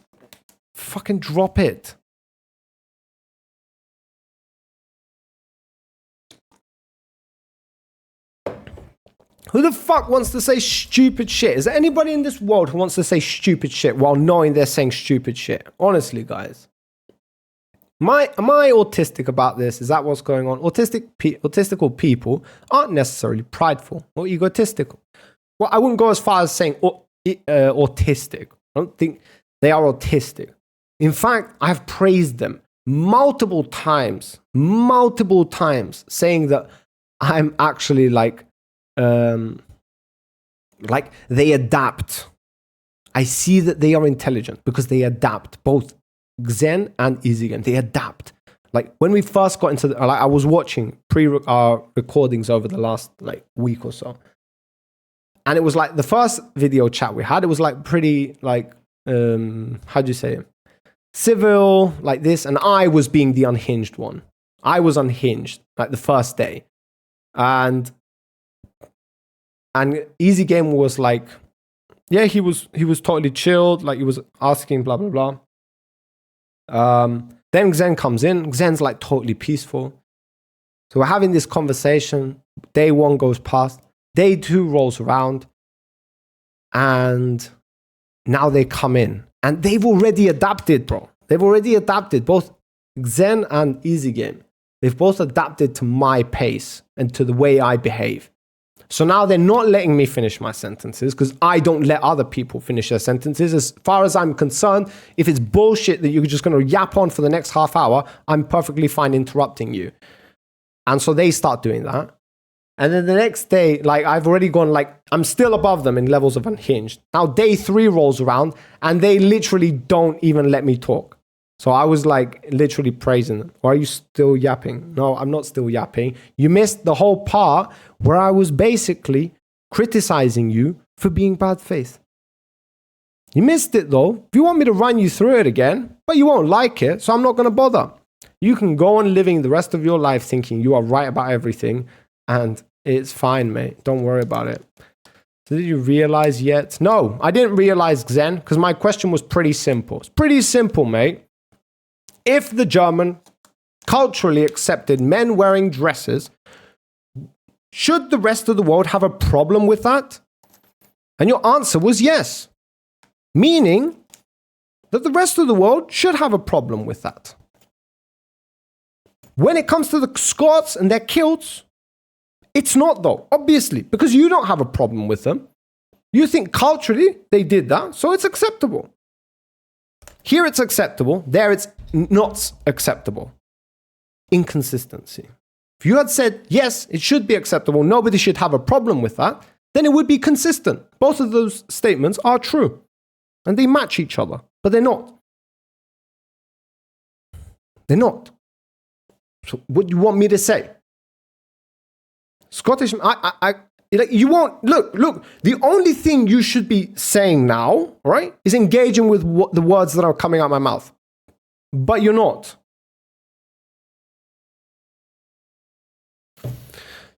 fucking drop it. Who the fuck wants to say stupid shit? Is there anybody in this world who wants to say stupid shit while knowing they're saying stupid shit? Honestly, guys. Am I autistic about this? Is that what's going on? Autistical people aren't necessarily prideful or egotistical. Well, I wouldn't go as far as saying autistic. I don't think they are autistic. In fact, I've praised them multiple times, saying that I'm actually like they adapt. I see that they are intelligent because they adapt. Both Xen and EasyGame, they adapt. Like when we first got into I was watching recordings over the last week or so, and it was like the first video chat we had. It was like pretty how do you say it? Civil, like this, and I was being the unhinged one. I was unhinged like the first day, and Easy Game was like, yeah, he was totally chilled, like he was asking blah blah blah. Then Xen comes in. Xen's like totally peaceful. So we're having this conversation. Day 1 goes past. Day 2 rolls around, and now they come in, and they've already adapted, bro. They've already adapted. Both Xen and Easy Game. They've both adapted to my pace and to the way I behave. So now they're not letting me finish my sentences because I don't let other people finish their sentences. As far as I'm concerned, if it's bullshit that you're just going to yap on for the next half hour, I'm perfectly fine interrupting you. And so they start doing that. And then the next day, I've already gone, I'm still above them in levels of unhinged. Now day 3 rolls around and they literally don't even let me talk. So I was literally praising them. Why are you still yapping? No, I'm not still yapping. You missed the whole part where I was basically criticizing you for being bad faith. You missed it though. If you want me to run you through it again, but you won't like it, so I'm not going to bother. You can go on living the rest of your life thinking you are right about everything, and it's fine, mate. Don't worry about it. So did you realize yet? No, I didn't realize, Xen, because my question was pretty simple. It's pretty simple, mate. If the German culturally accepted men wearing dresses, should the rest of the world have a problem with that? And your answer was yes. Meaning that the rest of the world should have a problem with that. When it comes to the Scots and their kilts, it's not though, obviously, because you don't have a problem with them. You think culturally they did that, so it's acceptable. Here it's acceptable, there it's not acceptable. Inconsistency. If you had said, yes, it should be acceptable, nobody should have a problem with that, then it would be consistent. Both of those statements are true. And they match each other, but they're not. They're not. So what do you want me to say? Scottish, you won't, look, the only thing you should be saying now, right, is engaging with the words that are coming out of my mouth. But you're not.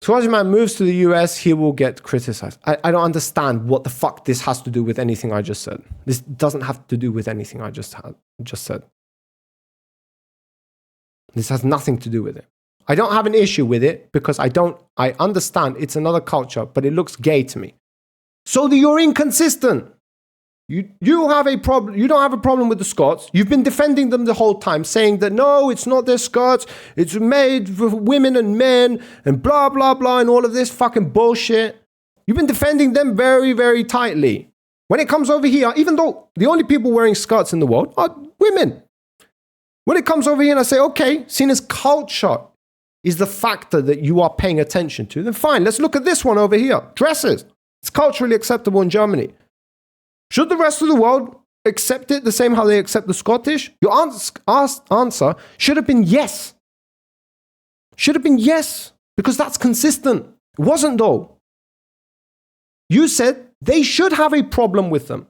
Scottish man moves to the US, he will get criticized. I don't understand what the fuck this has to do with anything I just said. This doesn't have to do with anything I just said. This has nothing to do with it. I don't have an issue with it because I understand it's another culture, but it looks gay to me. So you're inconsistent. You have a problem. You don't have a problem with the Scots. You've been defending them the whole time, saying that no, it's not their skirts. It's made for women and men and blah, blah, blah, and all of this fucking bullshit. You've been defending them very, very tightly. When it comes over here, even though the only people wearing skirts in the world are women. When it comes over here and I say, okay, seen as culture is the factor that you are paying attention to, then fine, let's look at this one over here. Dresses. It's culturally acceptable in Germany. Should the rest of the world accept it the same how they accept the Scottish? Your answer should have been yes. Should have been yes, because that's consistent. It wasn't though. You said they should have a problem with them.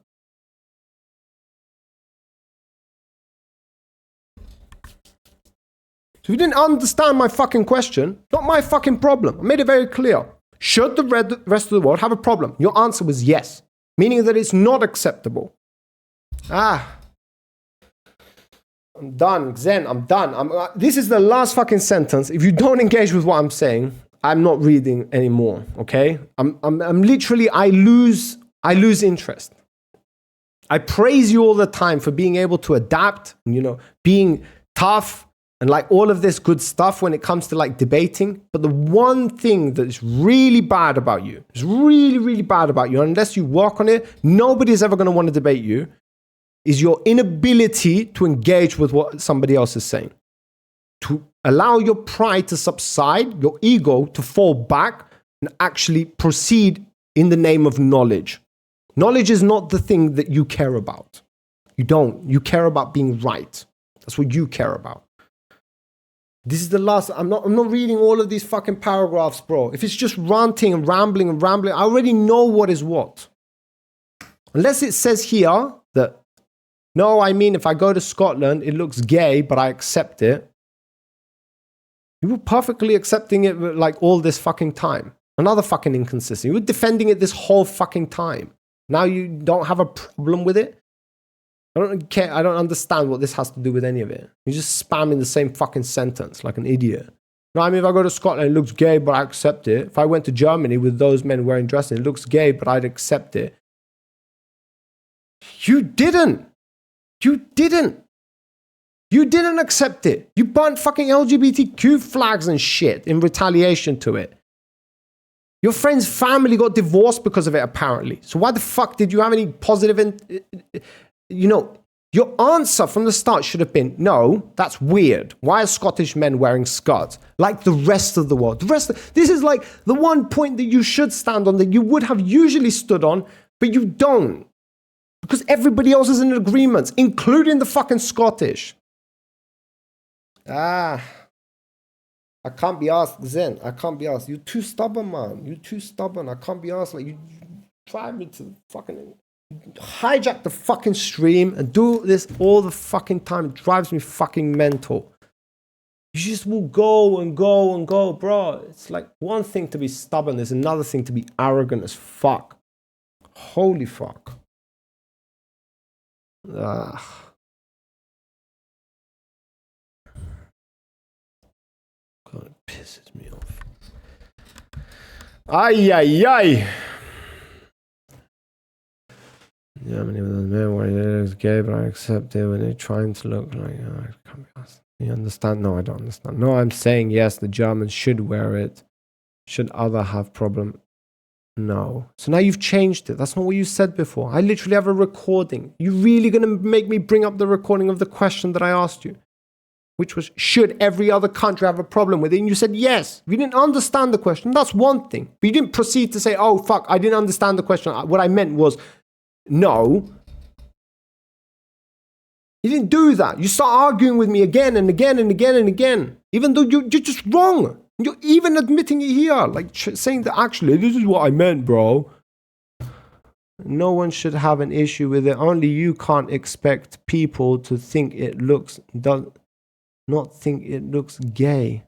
So if you didn't understand my fucking question, not my fucking problem. I made it very clear. Should the rest of the world have a problem? Your answer was yes. Meaning that it's not acceptable. I'm done, Zen, I'm done. This is the last fucking sentence. If you don't engage with what I'm saying, I'm not reading anymore, okay? I'm literally, I lose interest. I praise you all the time for being able to adapt, being tough, and like all of this good stuff when it comes to like debating. But the one thing that is really bad about you, is really, really bad about you, unless you work on it, nobody's ever going to want to debate you, is your inability to engage with what somebody else is saying. To allow your pride to subside, your ego to fall back and actually proceed in the name of knowledge. Knowledge is not the thing that you care about. You don't. You care about being right. That's what you care about. This is the last. I'm not reading all of these fucking paragraphs, bro. If it's just ranting and rambling, I already know what is what. Unless it says here that, no, I mean, if I go to Scotland, it looks gay, but I accept it. You were perfectly accepting it like all this fucking time. Another fucking inconsistency. You were defending it this whole fucking time. Now you don't have a problem with it? I don't care. I don't understand what this has to do with any of it. You're just spamming the same fucking sentence like an idiot. No, I mean, if I go to Scotland, it looks gay, but I accept it. If I went to Germany with those men wearing dresses, it looks gay, but I'd accept it. You didn't. You didn't. You didn't accept it. You burnt fucking LGBTQ flags and shit in retaliation to it. Your friend's family got divorced because of it, apparently. So why the fuck did you have any positive... your answer from the start should have been, no, that's weird. Why are Scottish men wearing skirts? Like the rest of the world. This is like the one point that you should stand on, that you would have usually stood on, but you don't. Because everybody else is in agreement, including the fucking Scottish. I can't be asked, Zen. I can't be asked. You're too stubborn, man. You're too stubborn. I can't be asked. Like, you drive me to fucking... hijack the fucking stream and do this all the fucking time. It drives me fucking mental. You just will go and go and go, bro. It's like one thing to be stubborn, there's another thing to be arrogant as fuck. Holy fuck. God, it pisses me off. Ay, ay, ay. Yeah, many of those men where it is gay, but I accept it when they're trying to look like, I can't be asked. You understand? No, I don't understand. No, I'm saying yes, the Germans should wear it. Should other have problem? No. So now you've changed it. That's not what you said before. I literally have a recording. You really going to make me bring up the recording of the question that I asked you? Which was, should every other country have a problem with it? And you said yes. If you didn't understand the question, that's one thing. But you didn't proceed to say, oh, fuck, I didn't understand the question. What I meant was, no. You didn't do that. You start arguing with me again and again and again and again. Even though you're just wrong. You're even admitting it here. Like saying that actually, this is what I meant, bro. No one should have an issue with it. Only you can't expect people to think it looks... not think it looks gay.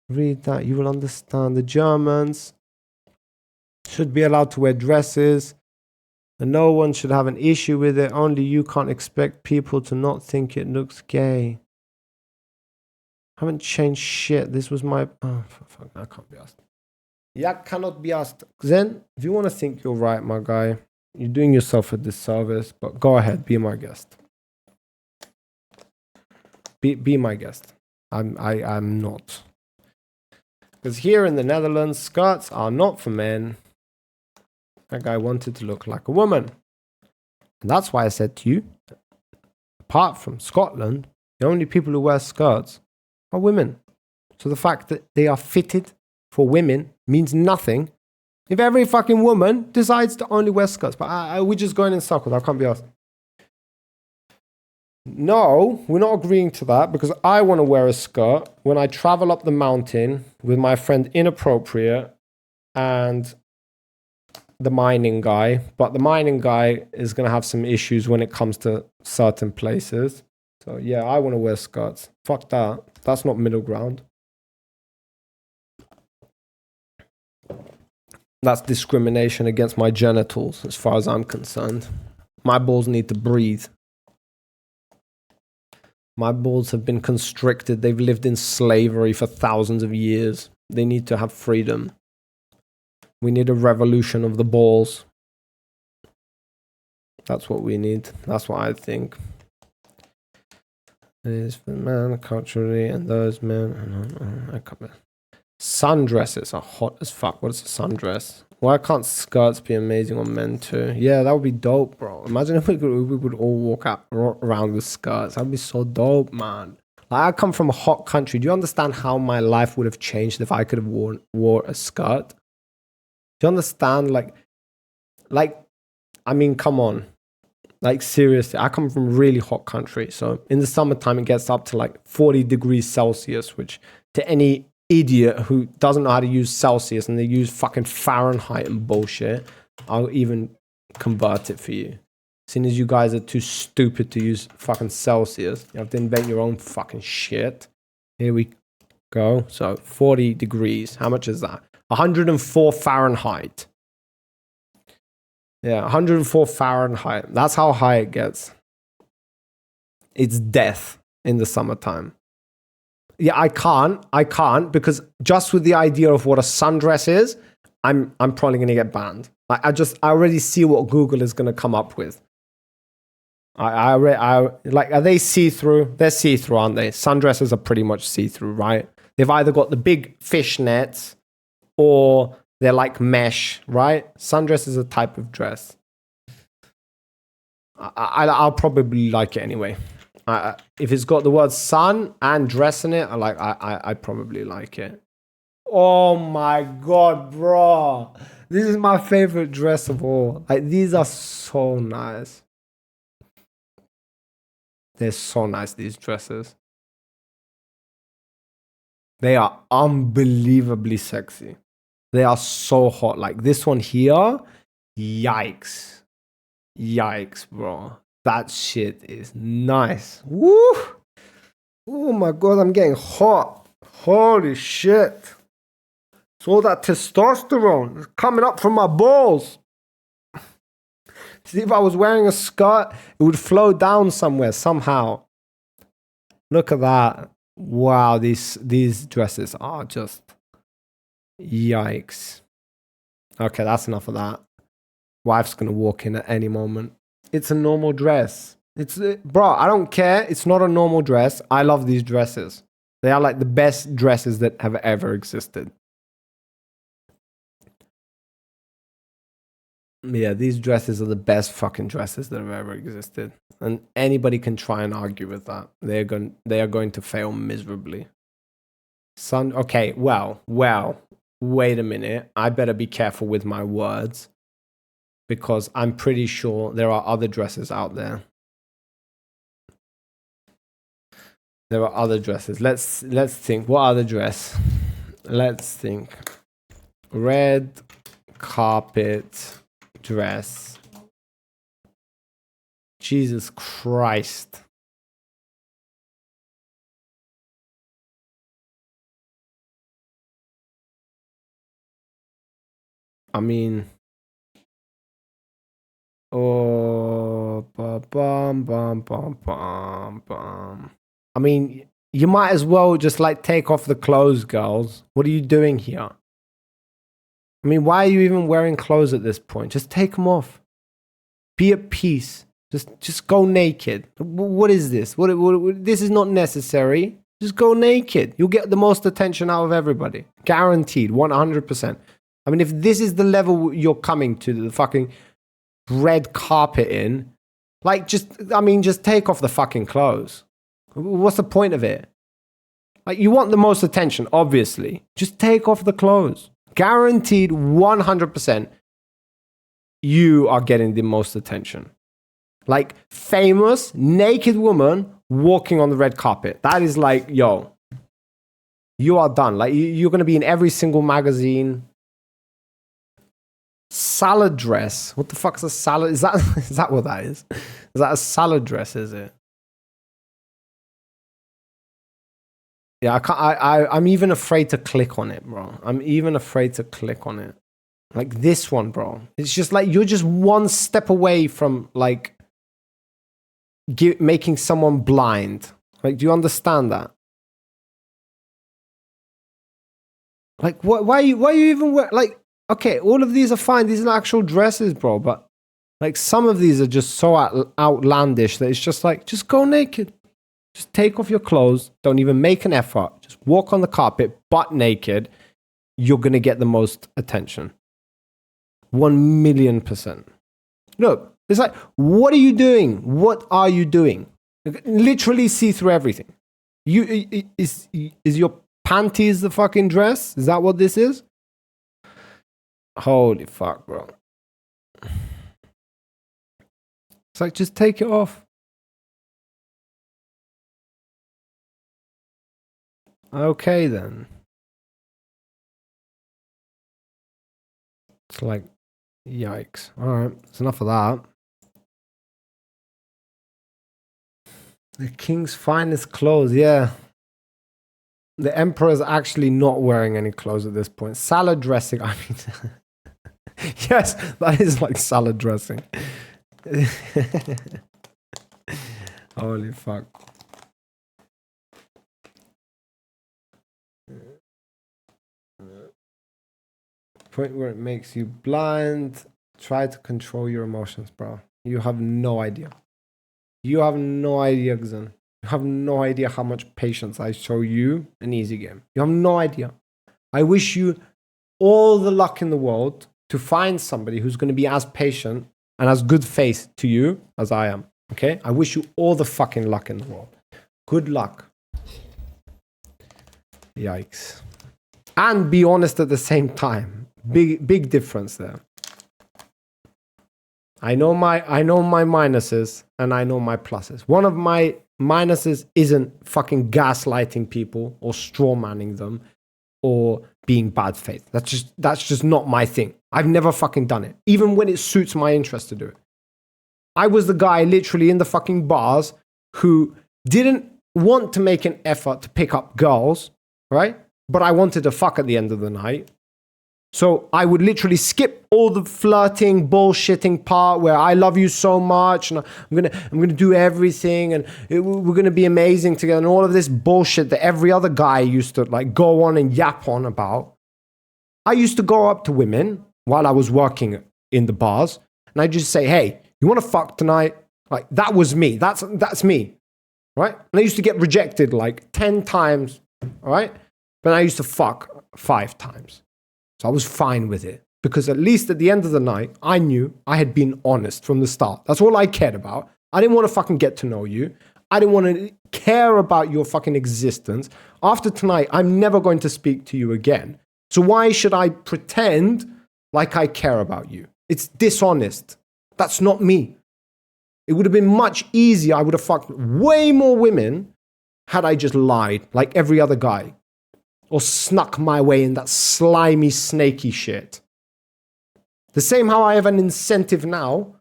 Read that. You will understand. The Germans should be allowed to wear dresses. And no one should have an issue with it. Only you can't expect people to not think it looks gay. Haven't changed shit. This was my... Oh, fuck. I can't be asked. Yeah, cannot be asked. Zen, if you want to think you're right, my guy, you're doing yourself a disservice. But go ahead. Be my guest. Be my guest. I'm not. Because here in the Netherlands, skirts are not for men. That guy wanted to look like a woman. And that's why I said to you, apart from Scotland, the only people who wear skirts are women. So the fact that they are fitted for women means nothing if every fucking woman decides to only wear skirts. But we're just going in circles. I can't be asked. No, we're not agreeing to that because I want to wear a skirt when I travel up the mountain with my friend Inappropriate and the mining guy. But the mining guy is going to have some issues when it comes to certain places. So yeah, I want to wear skirts. Fuck that. That's not middle ground. That's discrimination against my genitals as far as I'm concerned. My balls need to breathe. My balls have been constricted. They've lived in slavery for thousands of years. They need to have freedom. We need a revolution of the balls. That's what we need. That's what I think. It is for man culturally and those men. Sundresses are hot as fuck. What is a sundress? Why can't skirts be amazing on men too? Yeah, that would be dope, bro. Imagine if we would all walk out around with skirts. That'd be so dope, man. Like, I come from a hot country. Do you understand how my life would have changed if I could have wore a skirt? Do you understand? Like, I mean, come on. Like, seriously, I come from a really hot country. So in the summertime, it gets up to like 40 degrees Celsius, which to any idiot who doesn't know how to use Celsius and they use fucking Fahrenheit and bullshit, I'll even convert it for you. Seeing as you guys are too stupid to use fucking Celsius, you have to invent your own fucking shit. Here we go. So 40 degrees. How much is that? 104 Fahrenheit. Yeah, 104 Fahrenheit. That's how high it gets. It's death in the summertime. Yeah, I can't because just with the idea of what a sundress is, I'm probably going to get banned. Like, I already see what Google is going to come up with. Like, are they see-through? They're see-through, aren't they? Sundresses are pretty much see-through, right? They've either got the big fishnets or they're like mesh, right? Sundress is a type of dress. I'll probably like it anyway. If it's got the word sun and dress in it, I probably like it. Oh my god, bro. This is my favorite dress of all. Like, these are so nice. They're so nice, these dresses. They are unbelievably sexy. They are so hot. Like this one here, yikes. Yikes, bro. That shit is nice. Woo! Oh my god, I'm getting hot. Holy shit. It's all that testosterone coming up from my balls. See, if I was wearing a skirt, it would flow down somewhere, somehow. Look at that. Wow, these dresses are just... Yikes. Okay, that's enough of that. Wife's gonna walk in at any moment. It's a normal dress. Bro, I don't care. It's not a normal dress. I love these dresses. They are like the best dresses that have ever existed. Yeah, these dresses are the best fucking dresses that have ever existed. And anybody can try and argue with that. They are going to fail miserably. Okay, well, wait a minute. I better be careful with my words. Because I'm pretty sure there are other dresses out there. There are other dresses. Let's think. What other dress? Let's think. Red carpet dress. Jesus Christ. I mean, oh, bum, bum, bum, bum, bum. I mean, you might as well just like take off the clothes, girls. What are you doing here? I mean, why are you even wearing clothes at this point? Just take them off. Be at peace. Just go naked. What is this? What, this is not necessary. Just go naked. You'll get the most attention out of everybody. Guaranteed. 100%. I mean, if this is the level you're coming to, the fucking red carpet in, like, just take off the fucking clothes. What's the point of it? Like, you want the most attention, obviously. Just take off the clothes. Guaranteed 100% you are getting the most attention. Like, famous, naked woman walking on the red carpet. That is like, yo, you are done. Like, you're going to be in every single magazine. Salad dress. What the fuck's a salad? Is that what that is? Is that a salad dress, is it? Yeah, I'm even afraid to click on it, bro. I'm even afraid to click on it. Like this one, bro. It's just like you're just one step away from like making someone blind. Like, do you understand that? Like, why are you even like? Okay, all of these are fine. These are actual dresses, bro. But like some of these are just so outlandish that it's just like, just go naked. Just take off your clothes. Don't even make an effort. Just walk on the carpet, butt naked. You're going to get the most attention. 1,000,000%. Look, it's like, what are you doing? What are you doing? Literally see through everything. Is your panties the fucking dress? Is that what this is? Holy fuck, bro. It's like, just take it off. Okay, then. It's like, yikes. All right, that's enough of that. The king's finest clothes, yeah. The emperor's actually not wearing any clothes at this point. Salad dressing, I mean... Yes, that is like salad dressing. Holy fuck. Point where it makes you blind. Try to control your emotions, bro. You have no idea. You have no idea, Xen. You have no idea how much patience I show you an easy game. You have no idea. I wish you all the luck in the world to find somebody who's going to be as patient and as good faith to you as I am. Okay? I wish you all the fucking luck in the world. Good luck. Yikes. And be honest at the same time. Big difference there. I know my minuses and I know my pluses. One of my minuses isn't fucking gaslighting people or strawmanning them or being bad faith. That's just not my thing. I've never fucking done it, even when it suits my interest to do it. I was the guy literally in the fucking bars who didn't want to make an effort to pick up girls, right? But I wanted to fuck at the end of the night. So I would literally skip all the flirting, bullshitting part where I love you so much and I'm gonna do everything and we're gonna be amazing together and all of this bullshit that every other guy used to like go on and yap on about. I used to go up to women while I was working in the bars and I'd just say, "Hey, you want to fuck tonight?" Like that was me. That's me, right? And I used to get rejected like 10 times, all right? But I used to fuck 5 times. So I was fine with it because at least at the end of the night, I knew I had been honest from the start. That's all I cared about. I didn't want to fucking get to know you. I didn't want to care about your fucking existence. After tonight, I'm never going to speak to you again. So why should I pretend like I care about you? It's dishonest. That's not me. It would have been much easier. I would have fucked way more women had I just lied like every other guy. Or snuck my way in that slimy, snaky shit. The same how I have an incentive now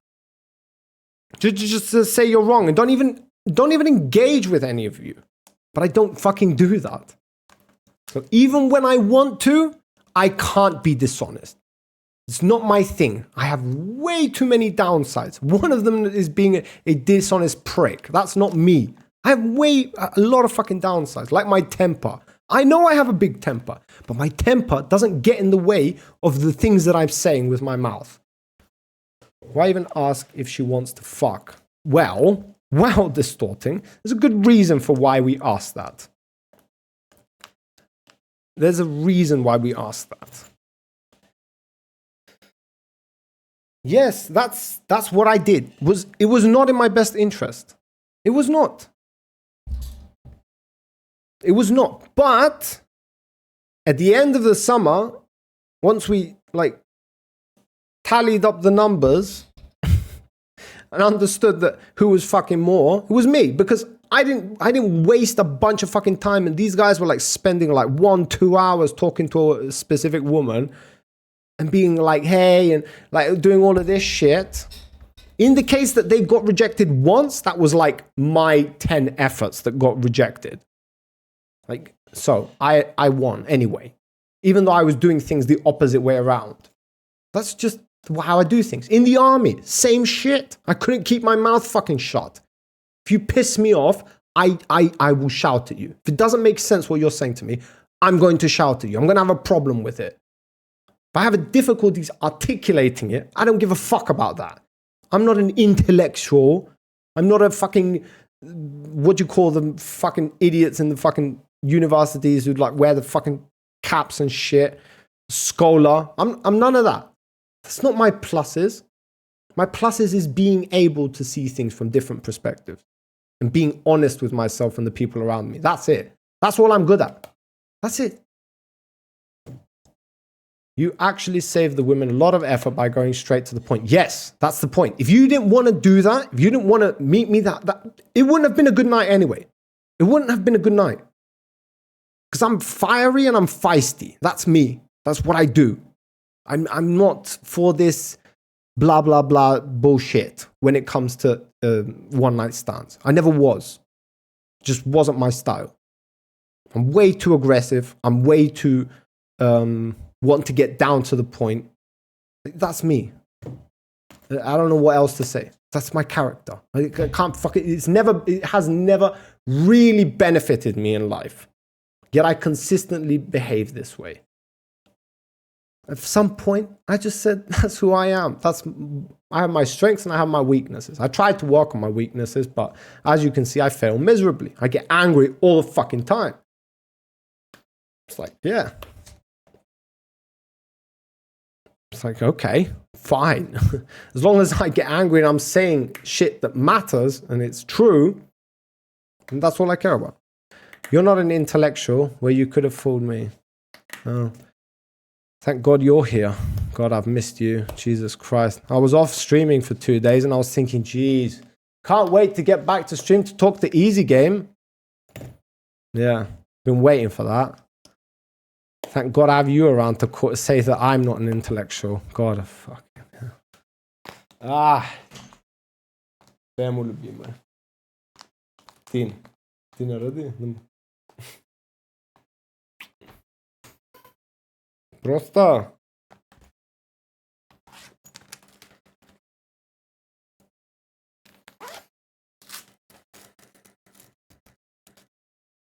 just to say you're wrong and don't even engage with any of you. But I don't fucking do that. So even when I want to, I can't be dishonest. It's not my thing. I have way too many downsides. One of them is being a dishonest prick. That's not me. I have a lot of fucking downsides, like my temper. I know I have a big temper, but my temper doesn't get in the way of the things that I'm saying with my mouth. Why even ask if she wants to fuck? Well, distorting. There's a good reason for why we ask that. There's a reason why we ask that. Yes, that's what I did. It was not in my best interest. It was not. It was not. But at the end of the summer, once we tallied up the numbers and understood that who was fucking more, it was me, because I didn't waste a bunch of fucking time, and these guys were spending 1-2 hours talking to a specific woman and being hey, and doing all of this shit. In the case that they got rejected once, that was my 10 efforts that got rejected. So I won anyway, even though I was doing things the opposite way around. That's just how I do things. In the army, same shit. I couldn't keep my mouth fucking shut. If you piss me off, I will shout at you. If it doesn't make sense what you're saying to me, I'm going to shout at you. I'm going to have a problem with it. If I have a difficulties articulating it, I don't give a fuck about that. I'm not an intellectual. I'm not a fucking, what do you call them, fucking idiots in the fucking universities who wear the fucking caps and shit. Scholar. I'm none of that. That's not my pluses. My pluses is being able to see things from different perspectives and being honest with myself and the people around me. That's it. That's all I'm good at. That's it. You actually save the women a lot of effort by going straight to the point. Yes, that's the point. If you didn't want to do that, if you didn't want to meet me, that it wouldn't have been a good night anyway. It wouldn't have been a good night. Because I'm fiery and I'm feisty. That's me. That's what I do. I'm not for this blah, blah, blah bullshit when it comes to one night stands. I never was. Just wasn't my style. I'm way too aggressive. I'm way too want to get down to the point. That's me. I don't know what else to say. That's my character. I can't it has never really benefited me in life. Yet I consistently behave this way. At some point, I just said, that's who I am. I have my strengths and I have my weaknesses. I tried to work on my weaknesses, but as you can see, I fail miserably. I get angry all the fucking time. It's yeah. It's okay, fine. As long as I get angry and I'm saying shit that matters and it's true, and that's all I care about. You're not an intellectual where you could have fooled me. Oh. Thank God you're here. God, I've missed you. Jesus Christ. I was off streaming for 2 days and I was thinking, geez, can't wait to get back to stream to talk the easy game. Yeah, been waiting for that. Thank God I have you around to say that I'm not an intellectual. God, fucking hell. Vem mă любимая? Tine aradı. Просто